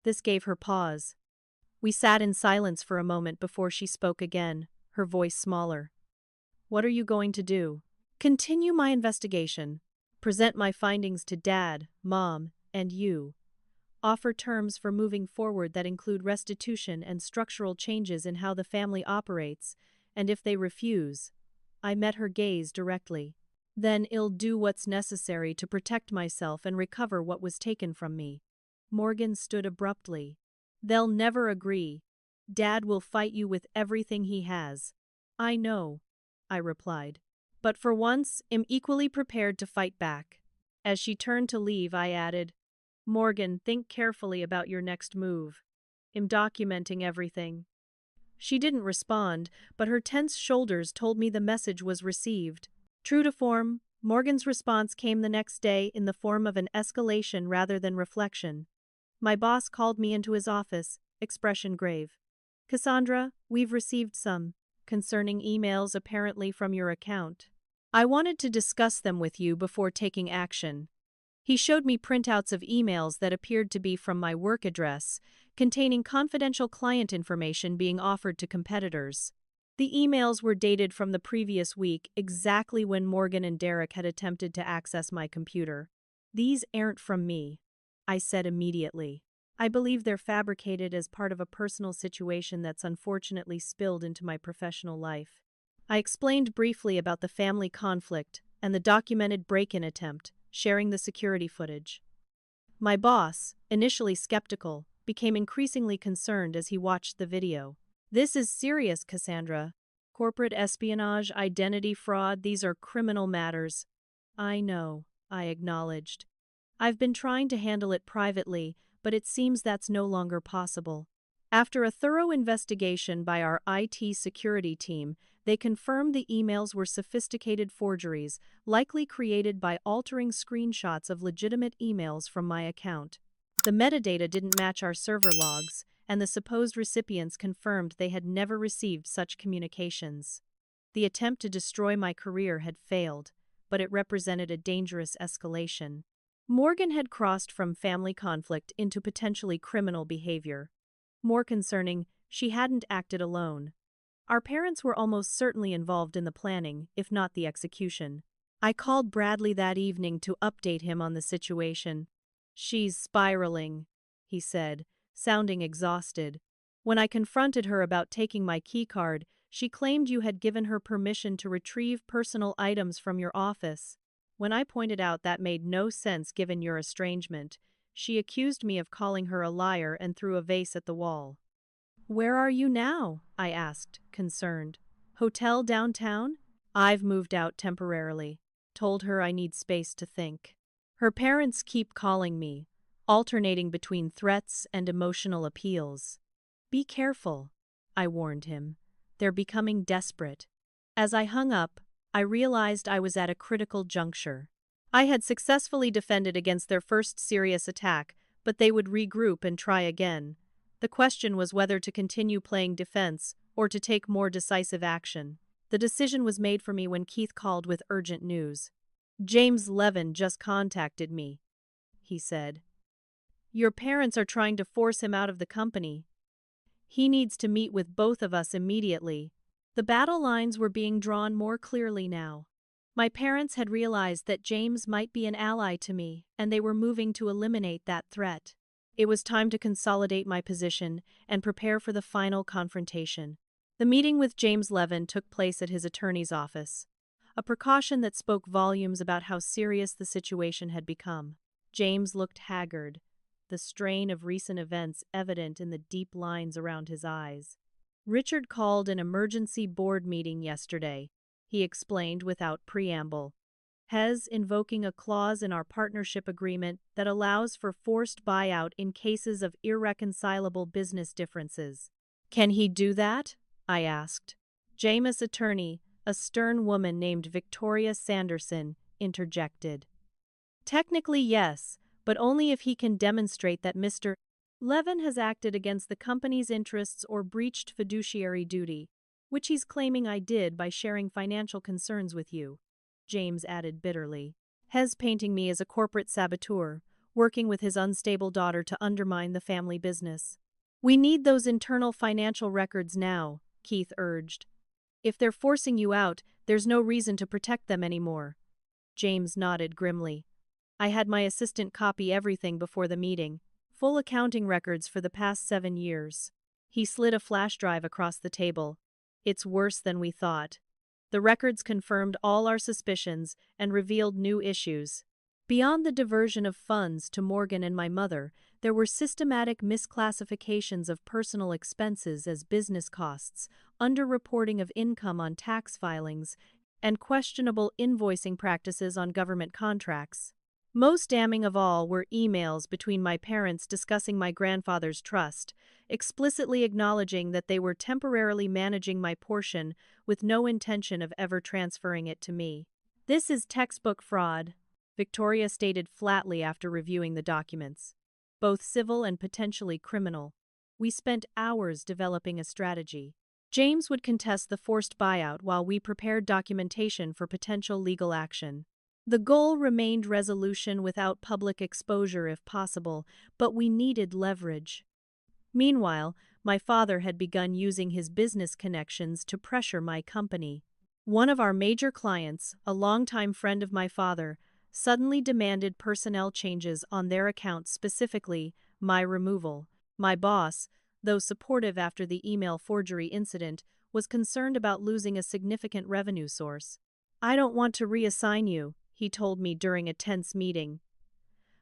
This gave her pause. We sat in silence for a moment before she spoke again, her voice smaller. "What are you going to do?" "Continue my investigation. Present my findings to Dad, Mom, and you. Offer terms for moving forward that include restitution and structural changes in how the family operates, and if they refuse," I met her gaze directly, "then I'll do what's necessary to protect myself and recover what was taken from me." Morgan stood abruptly. "They'll never agree. Dad will fight you with everything he has." "I know," I replied. "But for once, I'm equally prepared to fight back." As she turned to leave, I added, "Morgan, think carefully about your next move. I'm documenting everything." She didn't respond, but her tense shoulders told me the message was received. True to form, Morgan's response came the next day in the form of an escalation rather than reflection. My boss called me into his office, expression grave. "Cassandra, we've received some concerning emails apparently from your account. I wanted to discuss them with you before taking action." He showed me printouts of emails that appeared to be from my work address, containing confidential client information being offered to competitors. The emails were dated from the previous week, exactly when Morgan and Derek had attempted to access my computer. "These aren't from me," I said immediately. "I believe they're fabricated as part of a personal situation that's unfortunately spilled into my professional life." I explained briefly about the family conflict and the documented break-in attempt, sharing the security footage. My boss, initially skeptical, became increasingly concerned as he watched the video. "This is serious, Cassandra. Corporate espionage, identity fraud, these are criminal matters." "I know," I acknowledged. "I've been trying to handle it privately, but it seems that's no longer possible." After a thorough investigation by our IT security team, they confirmed the emails were sophisticated forgeries, likely created by altering screenshots of legitimate emails from my account. The metadata didn't match our server logs, and the supposed recipients confirmed they had never received such communications. The attempt to destroy my career had failed, but it represented a dangerous escalation. Morgan had crossed from family conflict into potentially criminal behavior. More concerning, she hadn't acted alone. Our parents were almost certainly involved in the planning, if not the execution. I called Bradley that evening to update him on the situation. "She's spiraling," he said, sounding exhausted. "When I confronted her about taking my keycard, she claimed you had given her permission to retrieve personal items from your office. When I pointed out that made no sense given your estrangement, she accused me of calling her a liar and threw a vase at the wall." "Where are you now?" I asked, concerned. "Hotel downtown?" "I've moved out temporarily. Told her I need space to think. Her parents keep calling me, alternating between threats and emotional appeals." "Be careful," I warned him. "They're becoming desperate." As I hung up, I realized I was at a critical juncture. I had successfully defended against their first serious attack, but they would regroup and try again. The question was whether to continue playing defense or to take more decisive action. The decision was made for me when Keith called with urgent news. "James Levin just contacted me," he said. "Your parents are trying to force him out of the company. He needs to meet with both of us immediately." The battle lines were being drawn more clearly now. My parents had realized that James might be an ally to me, and they were moving to eliminate that threat. It was time to consolidate my position and prepare for the final confrontation. The meeting with James Levin took place at his attorney's office, a precaution that spoke volumes about how serious the situation had become. James looked haggard, the strain of recent events evident in the deep lines around his eyes. "Richard called an emergency board meeting yesterday," he explained without preamble. "Hes invoking a clause in our partnership agreement that allows for forced buyout in cases of irreconcilable business differences." "Can he do that?" I asked. James' attorney, a stern woman named Victoria Sanderson, interjected. "Technically, yes, but only if he can demonstrate that Mr. Levin has acted against the company's interests or breached fiduciary duty, which he's claiming I did by sharing financial concerns with you," James added bitterly. "Hes painting me as a corporate saboteur, working with his unstable daughter to undermine the family business." "We need those internal financial records now," Keith urged. "If they're forcing you out, there's no reason to protect them anymore." James nodded grimly. "I had my assistant copy everything before the meeting. Full accounting records for the past 7 years. He slid a flash drive across the table. "It's worse than we thought. The records confirmed all our suspicions and revealed new issues. Beyond the diversion of funds to Morgan and my mother, there were systematic misclassifications of personal expenses as business costs, underreporting of income on tax filings, and questionable invoicing practices on government contracts. Most damning of all were emails between my parents discussing my grandfather's trust, explicitly acknowledging that they were temporarily managing my portion with no intention of ever transferring it to me. This is textbook fraud," Victoria stated flatly after reviewing the documents. "Both civil and potentially criminal. We spent hours developing a strategy. James would contest the forced buyout while we prepared documentation for potential legal action. The goal remained resolution without public exposure if possible, but we needed leverage." Meanwhile, my father had begun using his business connections to pressure my company. One of our major clients, a longtime friend of my father, suddenly demanded personnel changes on their account, specifically my removal. My boss, though supportive after the email forgery incident, was concerned about losing a significant revenue source. "I don't want to reassign you," he told me during a tense meeting.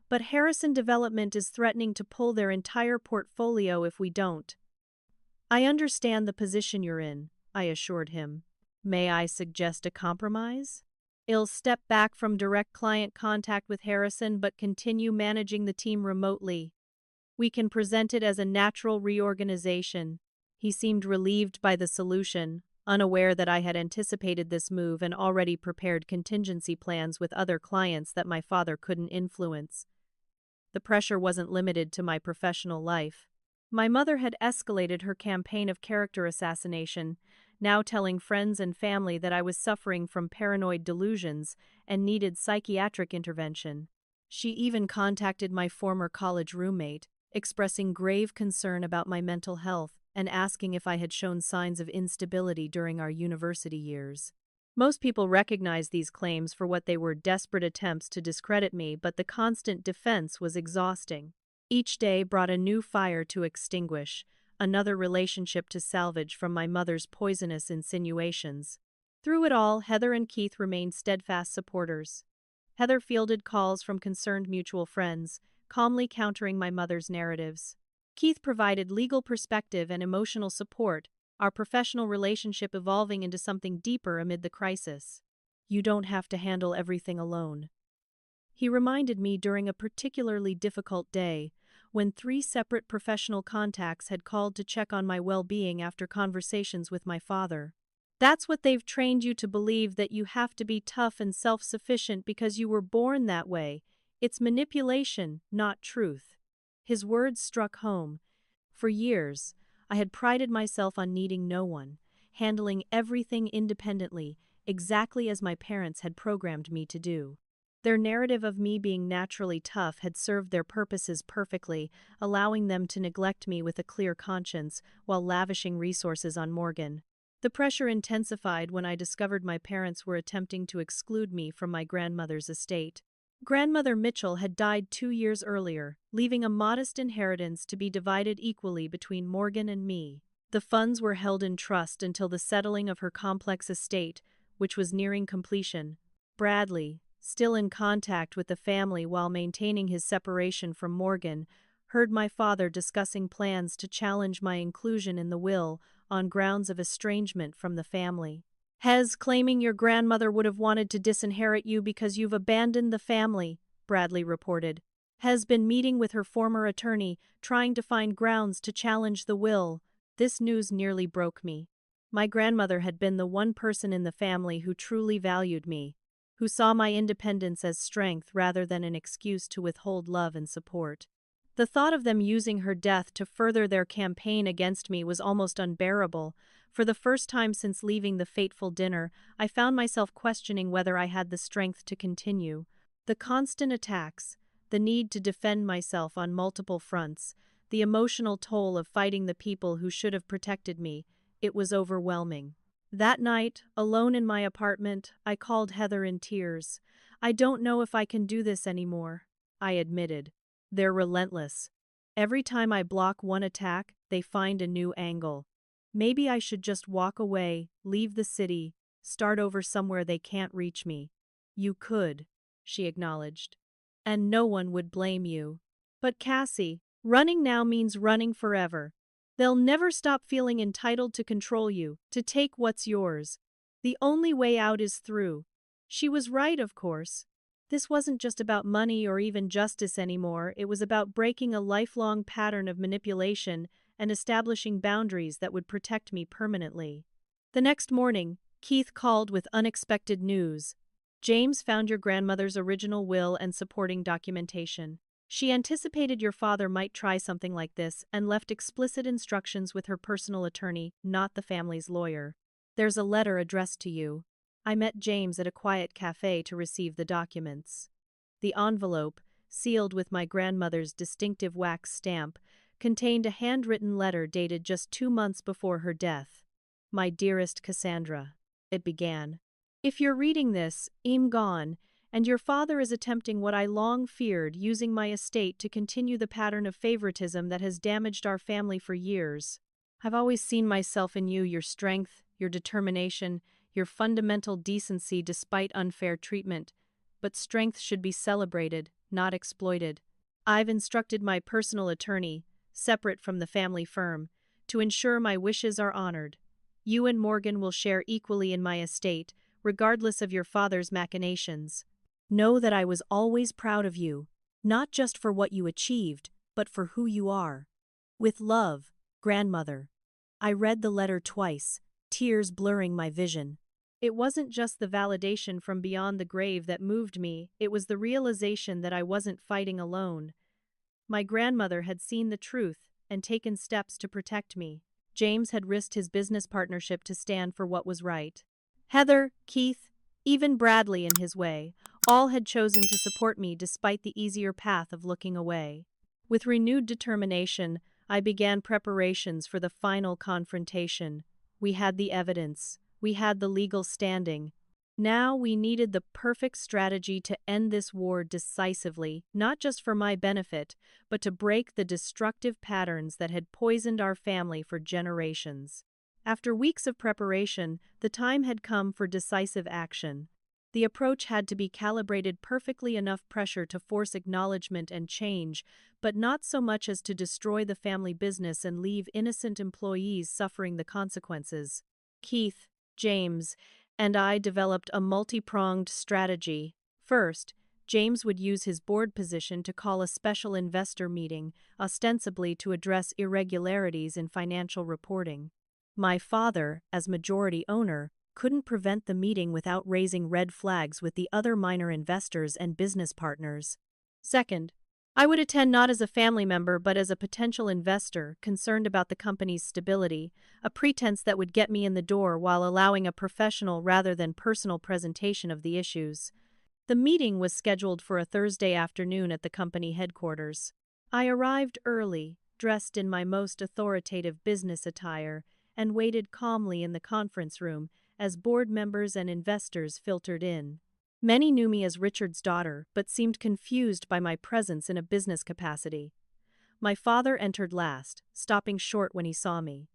"But Harrison Development is threatening to pull their entire portfolio if we don't." "I understand the position you're in," I assured him. "May I suggest a compromise? I'll step back from direct client contact with Harrison but continue managing the team remotely. We can present it as a natural reorganization." He seemed relieved by the solution, unaware that I had anticipated this move and already prepared contingency plans with other clients that my father couldn't influence. The pressure wasn't limited to my professional life. My mother had escalated her campaign of character assassination, now telling friends and family that I was suffering from paranoid delusions and needed psychiatric intervention. She even contacted my former college roommate, expressing grave concern about my mental health and asking if I had shown signs of instability during our university years. Most people recognize these claims for what they were: desperate attempts to discredit me, but the constant defense was exhausting. Each day brought a new fire to extinguish, another relationship to salvage from my mother's poisonous insinuations. Through it all, Heather and Keith remained steadfast supporters. Heather fielded calls from concerned mutual friends, calmly countering my mother's narratives. Keith provided legal perspective and emotional support, our professional relationship evolving into something deeper amid the crisis. "You don't have to handle everything alone," he reminded me during a particularly difficult day, when 3 separate professional contacts had called to check on my well-being after conversations with my father. "That's what they've trained you to believe, that you have to be tough and self-sufficient because you were born that way. It's manipulation, not truth." His words struck home. For years, I had prided myself on needing no one, handling everything independently, exactly as my parents had programmed me to do. Their narrative of me being naturally tough had served their purposes perfectly, allowing them to neglect me with a clear conscience while lavishing resources on Morgan. The pressure intensified when I discovered my parents were attempting to exclude me from my grandmother's estate. Grandmother Mitchell had died 2 years earlier, leaving a modest inheritance to be divided equally between Morgan and me. The funds were held in trust until the settling of her complex estate, which was nearing completion. Bradley, still in contact with the family while maintaining his separation from Morgan, heard my father discussing plans to challenge my inclusion in the will on grounds of estrangement from the family. "Hez claiming your grandmother would have wanted to disinherit you because you've abandoned the family," Bradley reported. "Hez been meeting with her former attorney, trying to find grounds to challenge the will." This news nearly broke me. My grandmother had been the one person in the family who truly valued me, who saw my independence as strength rather than an excuse to withhold love and support. The thought of them using her death to further their campaign against me was almost unbearable. For the first time since leaving the fateful dinner, I found myself questioning whether I had the strength to continue. The constant attacks, the need to defend myself on multiple fronts, the emotional toll of fighting the people who should have protected me, it was overwhelming. That night, alone in my apartment, I called Heather in tears. "I don't know if I can do this anymore," I admitted. "They're relentless. Every time I block one attack, they find a new angle. Maybe I should just walk away, leave the city, start over somewhere they can't reach me." "You could," she acknowledged. "And no one would blame you. But Cassie, running now means running forever. They'll never stop feeling entitled to control you, to take what's yours. The only way out is through." She was right, of course. This wasn't just about money or even justice anymore. It was about breaking a lifelong pattern of manipulation and establishing boundaries that would protect me permanently. The next morning, Keith called with unexpected news. "James found your grandmother's original will and supporting documentation. She anticipated your father might try something like this and left explicit instructions with her personal attorney, not the family's lawyer. There's a letter addressed to you." I met James at a quiet cafe to receive the documents. The envelope, sealed with my grandmother's distinctive wax stamp, contained a handwritten letter dated just 2 months before her death. "My dearest Cassandra," it began. "If you're reading this, I'm gone, and your father is attempting what I long feared, using my estate to continue the pattern of favoritism that has damaged our family for years. I've always seen myself in you, your strength, your determination, your fundamental decency despite unfair treatment. But strength should be celebrated, not exploited. I've instructed my personal attorney, separate from the family firm, to ensure my wishes are honored. You and Morgan will share equally in my estate, regardless of your father's machinations. Know that I was always proud of you, not just for what you achieved, but for who you are. With love, Grandmother." I read the letter twice, tears blurring my vision. It wasn't just the validation from beyond the grave that moved me, it was the realization that I wasn't fighting alone. My grandmother had seen the truth, and taken steps to protect me. James had risked his business partnership to stand for what was right. Heather, Keith, even Bradley in his way, all had chosen to support me despite the easier path of looking away. With renewed determination, I began preparations for the final confrontation. We had the evidence. We had the legal standing. Now we needed the perfect strategy to end this war decisively, not just for my benefit, but to break the destructive patterns that had poisoned our family for generations. After weeks of preparation, the time had come for decisive action. The approach had to be calibrated perfectly enough pressure to force acknowledgment and change, but not so much as to destroy the family business and leave innocent employees suffering the consequences. Keith, James, and I developed a multi-pronged strategy. First, James would use his board position to call a special investor meeting, ostensibly to address irregularities in financial reporting. My father, as majority owner, couldn't prevent the meeting without raising red flags with the other minor investors and business partners. Second, I would attend not as a family member but as a potential investor concerned about the company's stability, a pretense that would get me in the door while allowing a professional rather than personal presentation of the issues. The meeting was scheduled for a Thursday afternoon at the company headquarters. I arrived early, dressed in my most authoritative business attire, and waited calmly in the conference room as board members and investors filtered in. Many knew me as Richard's daughter, but seemed confused by my presence in a business capacity. My father entered last, stopping short when he saw me.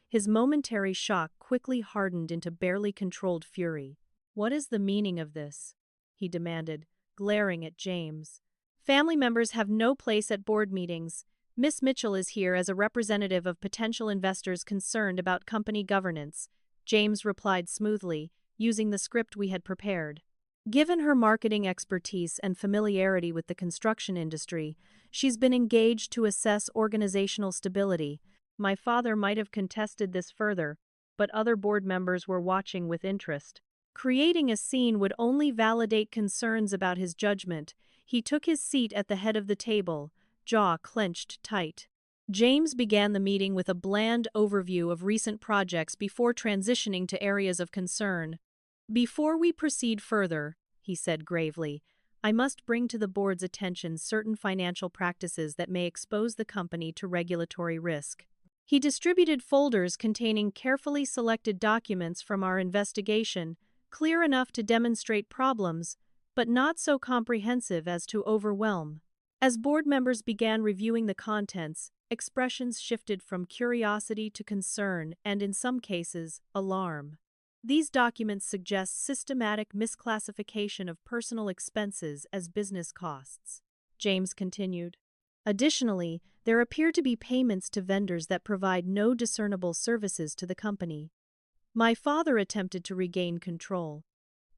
His momentary shock quickly hardened into barely controlled fury. "What is the meaning of this?" he demanded, glaring at James. "Family members have no place at board meetings. Miss Mitchell is here as a representative of potential investors concerned about company governance," James replied smoothly, using the script we had prepared. Given her marketing expertise and familiarity with the construction industry, she's been engaged to assess organizational stability. My father might have contested this further, but other board members were watching with interest. Creating a scene would only validate concerns about his judgment. He took his seat at the head of the table, jaw clenched tight. James began the meeting with a bland overview of recent projects before transitioning to areas of concern. "Before we proceed further," he said gravely, "I must bring to the board's attention certain financial practices that may expose the company to regulatory risk." He distributed folders containing carefully selected documents from our investigation, clear enough to demonstrate problems, but not so comprehensive as to overwhelm. As board members began reviewing the contents, expressions shifted from curiosity to concern and, in some cases, alarm. These documents suggest systematic misclassification of personal expenses as business costs, James continued. Additionally, there appear to be payments to vendors that provide no discernible services to the company. My father attempted to regain control.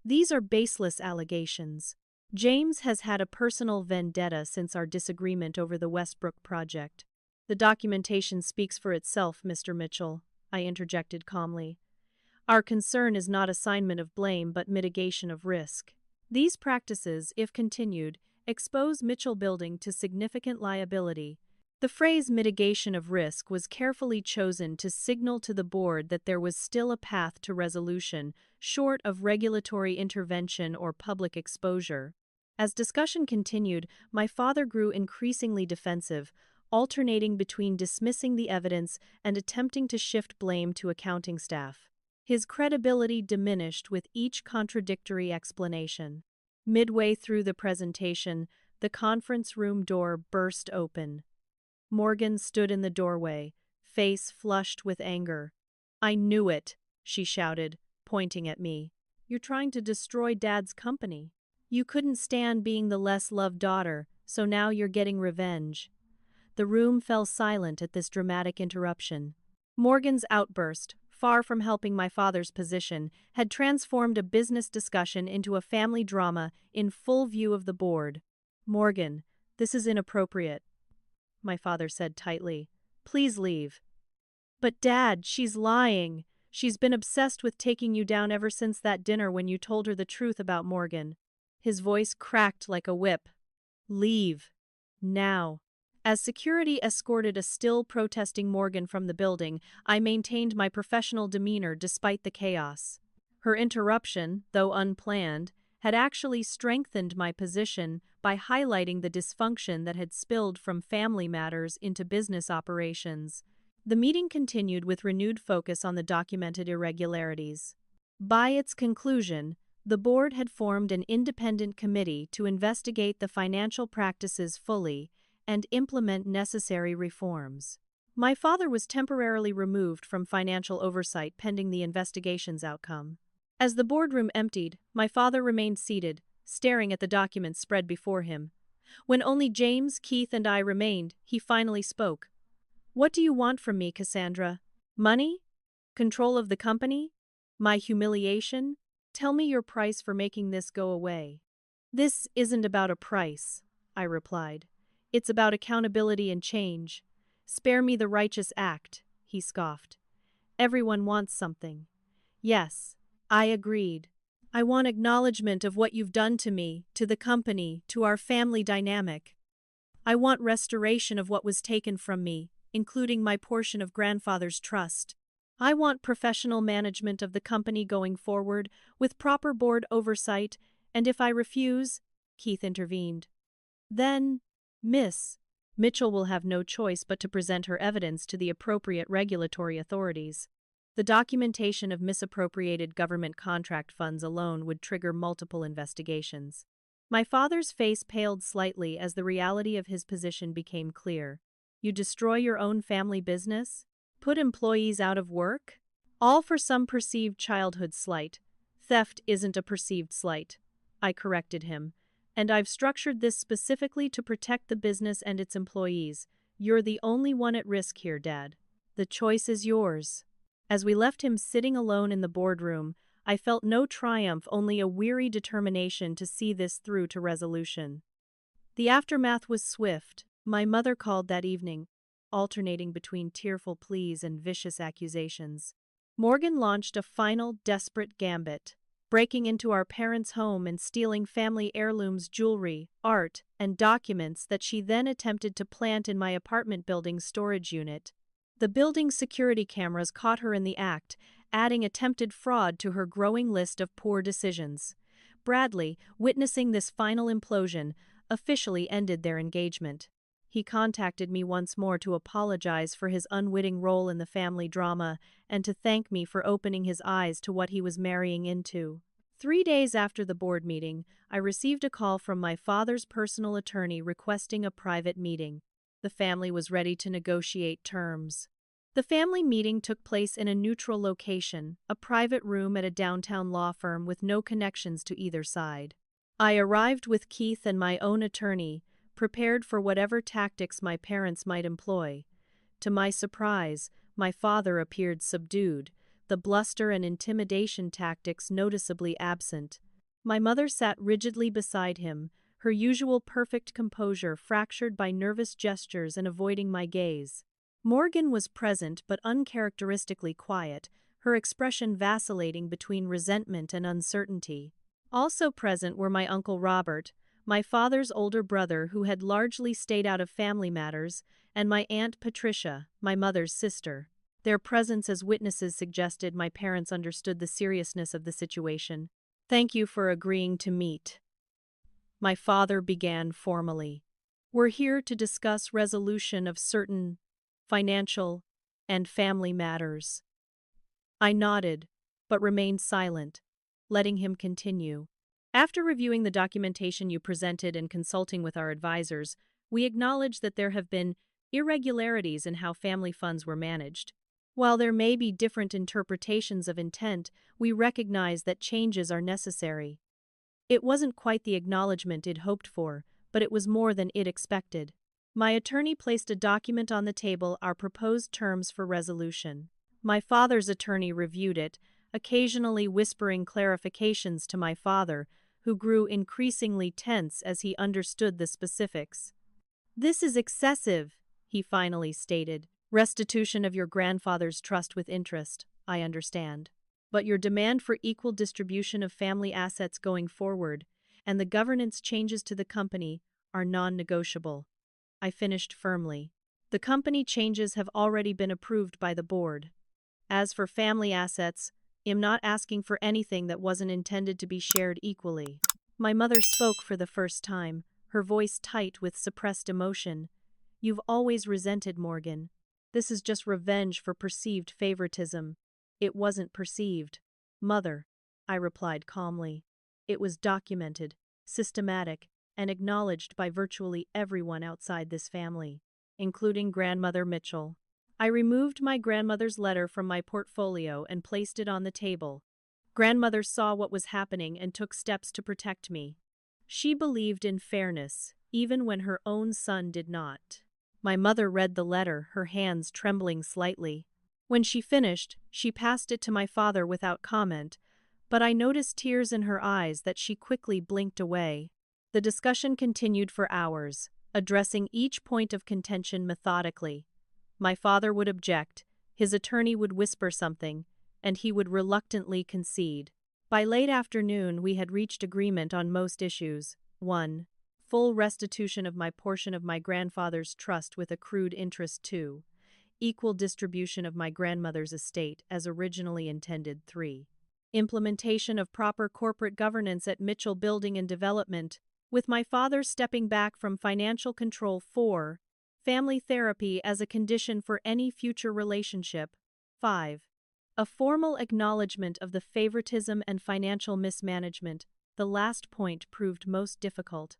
"These are baseless allegations. James has had a personal vendetta since our disagreement over the Westbrook project." "The documentation speaks for itself, Mr. Mitchell," I interjected calmly. "Our concern is not assignment of blame but mitigation of risk. These practices, if continued, expose Mitchell Building to significant liability." The phrase mitigation of risk was carefully chosen to signal to the board that there was still a path to resolution, short of regulatory intervention or public exposure. As discussion continued, my father grew increasingly defensive, alternating between dismissing the evidence and attempting to shift blame to accounting staff. His credibility diminished with each contradictory explanation. Midway through the presentation, the conference room door burst open. Morgan stood in the doorway, face flushed with anger. "I knew it," she shouted, pointing at me. "You're trying to destroy Dad's company. You couldn't stand being the less loved daughter, so now you're getting revenge." The room fell silent at this dramatic interruption. Morgan's outburst, far from helping my father's position, had transformed a business discussion into a family drama in full view of the board. "Morgan, this is inappropriate," my father said tightly. "Please leave." "But Dad, she's lying. She's been obsessed with taking you down ever since that dinner when you told her the truth about Morgan." His voice cracked like a whip. "Leave. Now." As security escorted a still protesting Morgan from the building, I maintained my professional demeanor despite the chaos. Her interruption, though unplanned, had actually strengthened my position by highlighting the dysfunction that had spilled from family matters into business operations. The meeting continued with renewed focus on the documented irregularities. By its conclusion, the board had formed an independent committee to investigate the financial practices fully and implement necessary reforms. My father was temporarily removed from financial oversight pending the investigation's outcome. As the boardroom emptied, my father remained seated, staring at the documents spread before him. When only James, Keith, and I remained, he finally spoke. "What do you want from me, Cassandra? Money? Control of the company? My humiliation? Tell me your price for making this go away." "This isn't about a price," I replied. "It's about accountability and change." "Spare me the righteous act," he scoffed. "Everyone wants something." "Yes," I agreed. "I want acknowledgement of what you've done to me, to the company, to our family dynamic. I want restoration of what was taken from me, including my portion of grandfather's trust. I want professional management of the company going forward, with proper board oversight, and if I refuse," Keith intervened, "then, Miss Mitchell will have no choice but to present her evidence to the appropriate regulatory authorities." The documentation of misappropriated government contract funds alone would trigger multiple investigations. My father's face paled slightly as the reality of his position became clear. "You destroy your own family business? Put employees out of work? All for some perceived childhood slight." "Theft isn't a perceived slight," I corrected him. "And I've structured this specifically to protect the business and its employees. You're the only one at risk here, Dad. The choice is yours." As we left him sitting alone in the boardroom, I felt no triumph, only a weary determination to see this through to resolution. The aftermath was swift. My mother called that evening, alternating between tearful pleas and vicious accusations. Morgan launched a final, desperate gambit, breaking into our parents' home and stealing family heirlooms, jewelry, art, and documents that she then attempted to plant in my apartment building's storage unit. The building's security cameras caught her in the act, adding attempted fraud to her growing list of poor decisions. Bradley, witnessing this final implosion, officially ended their engagement. He contacted me once more to apologize for his unwitting role in the family drama and to thank me for opening his eyes to what he was marrying into. 3 days after the board meeting, I received a call from my father's personal attorney requesting a private meeting. The family was ready to negotiate terms. The family meeting took place in a neutral location, a private room at a downtown law firm with no connections to either side. I arrived with Keith and my own attorney, prepared for whatever tactics my parents might employ. To my surprise, my father appeared subdued, the bluster and intimidation tactics noticeably absent. My mother sat rigidly beside him, her usual perfect composure fractured by nervous gestures and avoiding my gaze. Morgan was present but uncharacteristically quiet, her expression vacillating between resentment and uncertainty. Also present were my Uncle Robert, my father's older brother who had largely stayed out of family matters, and my Aunt Patricia, my mother's sister. Their presence as witnesses suggested my parents understood the seriousness of the situation. "Thank you for agreeing to meet," my father began formally. "We're here to discuss resolution of certain financial and family matters." I nodded, but remained silent, letting him continue. "After reviewing the documentation you presented and consulting with our advisors, we acknowledge that there have been irregularities in how family funds were managed. While there may be different interpretations of intent, we recognize that changes are necessary." It wasn't quite the acknowledgement I'd hoped for, but it was more than it expected. My attorney placed a document on the table, our proposed terms for resolution. My father's attorney reviewed it, occasionally whispering clarifications to my father, who grew increasingly tense as he understood the specifics. "This is excessive," he finally stated. "Restitution of your grandfather's trust with interest, I understand. But your demand for equal distribution of family assets going forward and the governance changes to the company are non-negotiable." I finished firmly. The company changes have already been approved by the board. As for family assets, I'm not asking for anything that wasn't intended to be shared equally. My mother spoke for the first time, her voice tight with suppressed emotion. You've always resented Morgan. This is just revenge for perceived favoritism. It wasn't perceived. Mother, I replied calmly. It was documented, systematic, and acknowledged by virtually everyone outside this family, including Grandmother Mitchell. I removed my grandmother's letter from my portfolio and placed it on the table. Grandmother saw what was happening and took steps to protect me. She believed in fairness, even when her own son did not. My mother read the letter, her hands trembling slightly. When she finished, she passed it to my father without comment, but I noticed tears in her eyes that she quickly blinked away. The discussion continued for hours, addressing each point of contention methodically. My father would object, his attorney would whisper something, and he would reluctantly concede. By late afternoon, we had reached agreement on most issues. 1. Full restitution of my portion of my grandfather's trust with accrued interest. 2. Equal distribution of my grandmother's estate as originally intended. 3. Implementation of proper corporate governance at Mitchell Building and Development, with my father stepping back from financial control. 4. Family therapy as a condition for any future relationship. 5. A formal acknowledgment of the favoritism and financial mismanagement. The last point proved most difficult.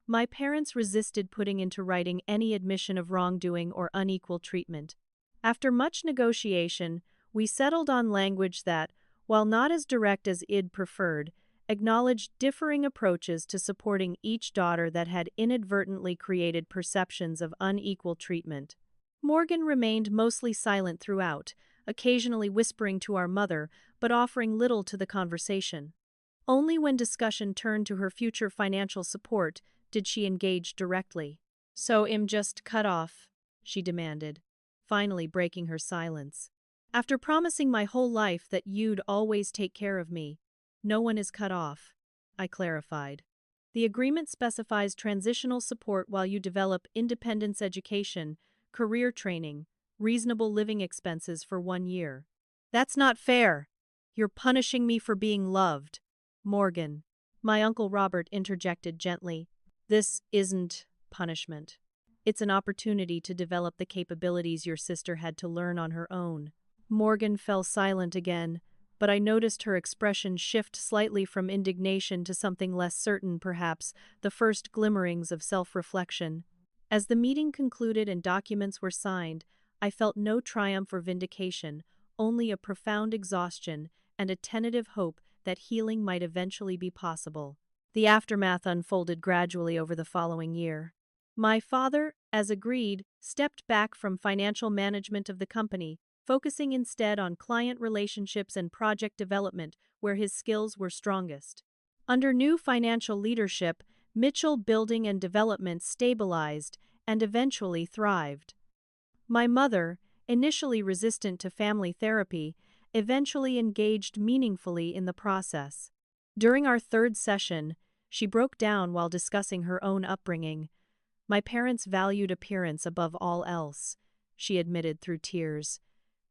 My parents resisted putting into writing any admission of wrongdoing or unequal treatment. After much negotiation, we settled on language that, while not as direct as I'd preferred, acknowledged differing approaches to supporting each daughter that had inadvertently created perceptions of unequal treatment. Morgan remained mostly silent throughout, occasionally whispering to our mother, but offering little to the conversation. Only when discussion turned to her future financial support did she engage directly. So I'm just cut off, she demanded, finally breaking her silence. After promising my whole life that you'd always take care of me, no one is cut off, I clarified. The agreement specifies transitional support while you develop independence education, career training, reasonable living expenses for 1 year. That's not fair. You're punishing me for being loved. Morgan. My Uncle Robert interjected gently. This isn't punishment. It's an opportunity to develop the capabilities your sister had to learn on her own. Morgan fell silent again, but I noticed her expression shift slightly from indignation to something less certain, perhaps, the first glimmerings of self-reflection. As the meeting concluded and documents were signed, I felt no triumph or vindication, only a profound exhaustion and a tentative hope that healing might eventually be possible. The aftermath unfolded gradually over the following year. My father, as agreed, stepped back from financial management of the company, focusing instead on client relationships and project development where his skills were strongest. Under new financial leadership, Mitchell Building and Development stabilized and eventually thrived. My mother, initially resistant to family therapy, eventually engaged meaningfully in the process. During our third session, she broke down while discussing her own upbringing. My parents valued appearance above all else, she admitted through tears.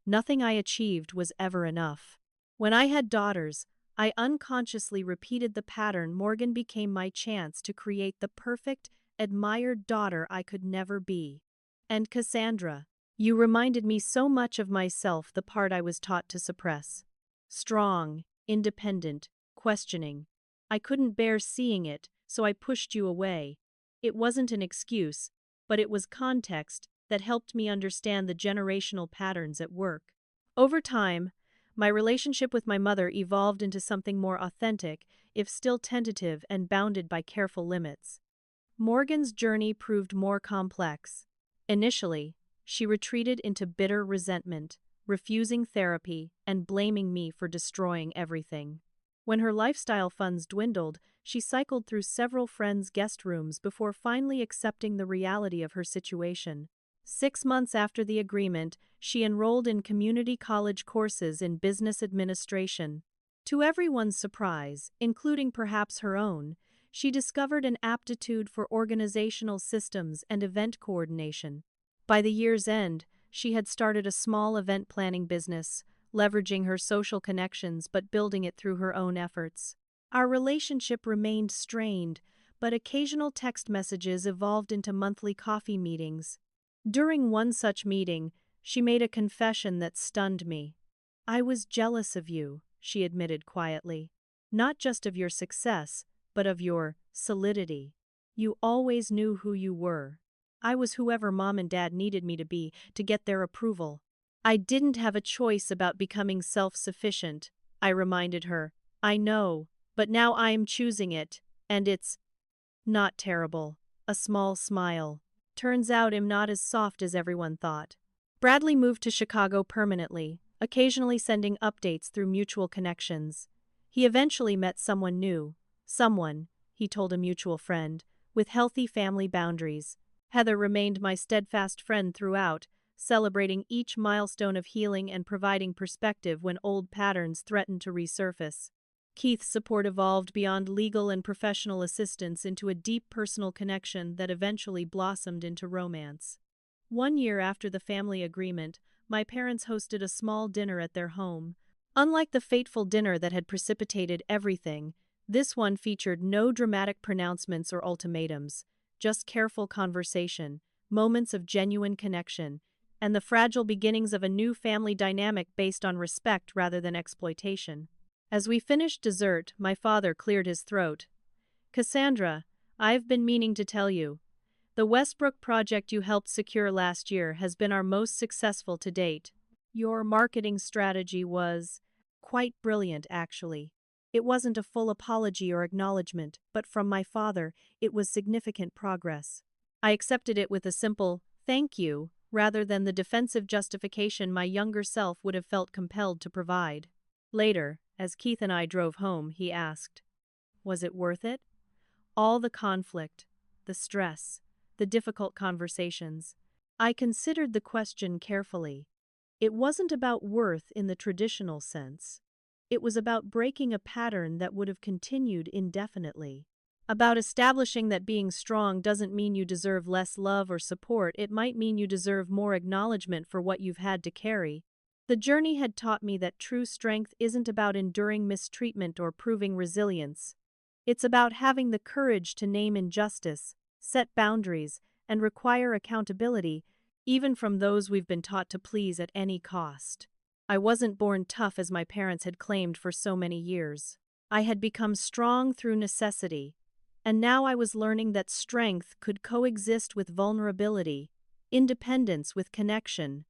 Nothing I achieved was ever enough. When I had daughters, I unconsciously repeated the pattern. Morgan became my chance to create the perfect, admired daughter I could never be. And Cassandra, you reminded me so much of myself, the part I was taught to suppress. Strong, independent, questioning. I couldn't bear seeing it, so I pushed you away. It wasn't an excuse, but it was context that helped me understand the generational patterns at work. Over time, my relationship with my mother evolved into something more authentic, if still tentative and bounded by careful limits. Morgan's journey proved more complex. Initially, she retreated into bitter resentment, refusing therapy and blaming me for destroying everything. When her lifestyle funds dwindled, she cycled through several friends' guest rooms before finally accepting the reality of her situation. 6 months after the agreement, she enrolled in community college courses in business administration. To everyone's surprise, including perhaps her own, She discovered an aptitude for organizational systems and event coordination. By the year's end, she had started a small event planning business, leveraging her social connections but building it through her own efforts. Our relationship remained strained, but occasional text messages evolved into monthly coffee meetings. During one such meeting, she made a confession that stunned me. "I was jealous of you," she admitted quietly. "Not just of your success, but of your solidity. You always knew who you were. I was whoever Mom and Dad needed me to be to get their approval. I didn't have a choice about becoming self-sufficient," I reminded her. "I know, but now I'm choosing it, and it's not terrible." A small smile. "Turns out I'm not as soft as everyone thought." Bradley moved to Chicago permanently, occasionally sending updates through mutual connections. He eventually met someone new. Someone, he told a mutual friend, with healthy family boundaries. Heather remained my steadfast friend throughout, celebrating each milestone of healing and providing perspective when old patterns threatened to resurface. Keith's support evolved beyond legal and professional assistance into a deep personal connection that eventually blossomed into romance. One year after the family agreement, my parents hosted a small dinner at their home. Unlike the fateful dinner that had precipitated everything, this one featured no dramatic pronouncements or ultimatums, just careful conversation, moments of genuine connection, and the fragile beginnings of a new family dynamic based on respect rather than exploitation. As we finished dessert, my father cleared his throat. "Cassandra, I've been meaning to tell you. The Westbrook project you helped secure last year has been our most successful to date. Your marketing strategy was quite brilliant, actually. It wasn't a full apology or acknowledgement, but from my father, it was significant progress. I accepted it with a simple, thank you, rather than the defensive justification my younger self would have felt compelled to provide." Later, as Keith and I drove home, he asked, "Was it worth it? All the conflict, the stress, the difficult conversations." I considered the question carefully. It wasn't about worth in the traditional sense. It was about breaking a pattern that would have continued indefinitely. About establishing that being strong doesn't mean you deserve less love or support, it might mean you deserve more acknowledgement for what you've had to carry. The journey had taught me that true strength isn't about enduring mistreatment or proving resilience. It's about having the courage to name injustice, set boundaries, and require accountability, even from those we've been taught to please at any cost. I wasn't born tough as my parents had claimed for so many years. I had become strong through necessity, and now I was learning that strength could coexist with vulnerability, independence with connection,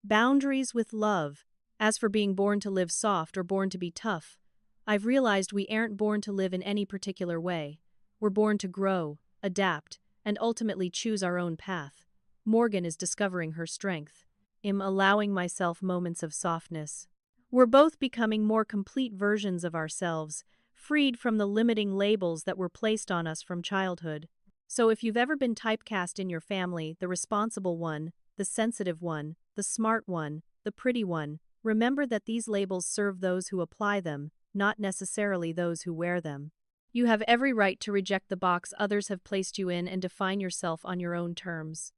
boundaries with love. As for being born to live soft or born to be tough, I've realized we aren't born to live in any particular way. We're born to grow, adapt, and ultimately choose our own path. Morgan is discovering her strength. I'm allowing myself moments of softness. We're both becoming more complete versions of ourselves, freed from the limiting labels that were placed on us from childhood. So if you've ever been typecast in your family, the responsible one, the sensitive one, the smart one, the pretty one, remember that these labels serve those who apply them, not necessarily those who wear them. You have every right to reject the box others have placed you in and define yourself on your own terms.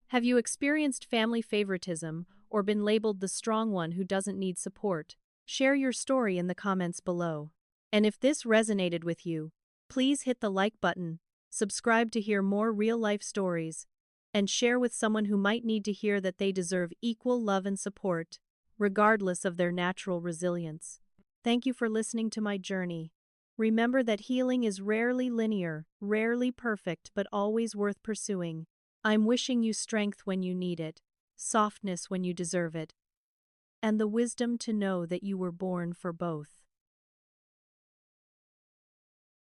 Have you experienced family favoritism or been labeled the strong one who doesn't need support? Share your story in the comments below. And if this resonated with you, please hit the like button, subscribe to hear more real-life stories, and share with someone who might need to hear that they deserve equal love and support, regardless of their natural resilience. Thank you for listening to my journey. Remember that healing is rarely linear, rarely perfect, but always worth pursuing. I'm wishing you strength when you need it, softness when you deserve it, and the wisdom to know that you were born for both.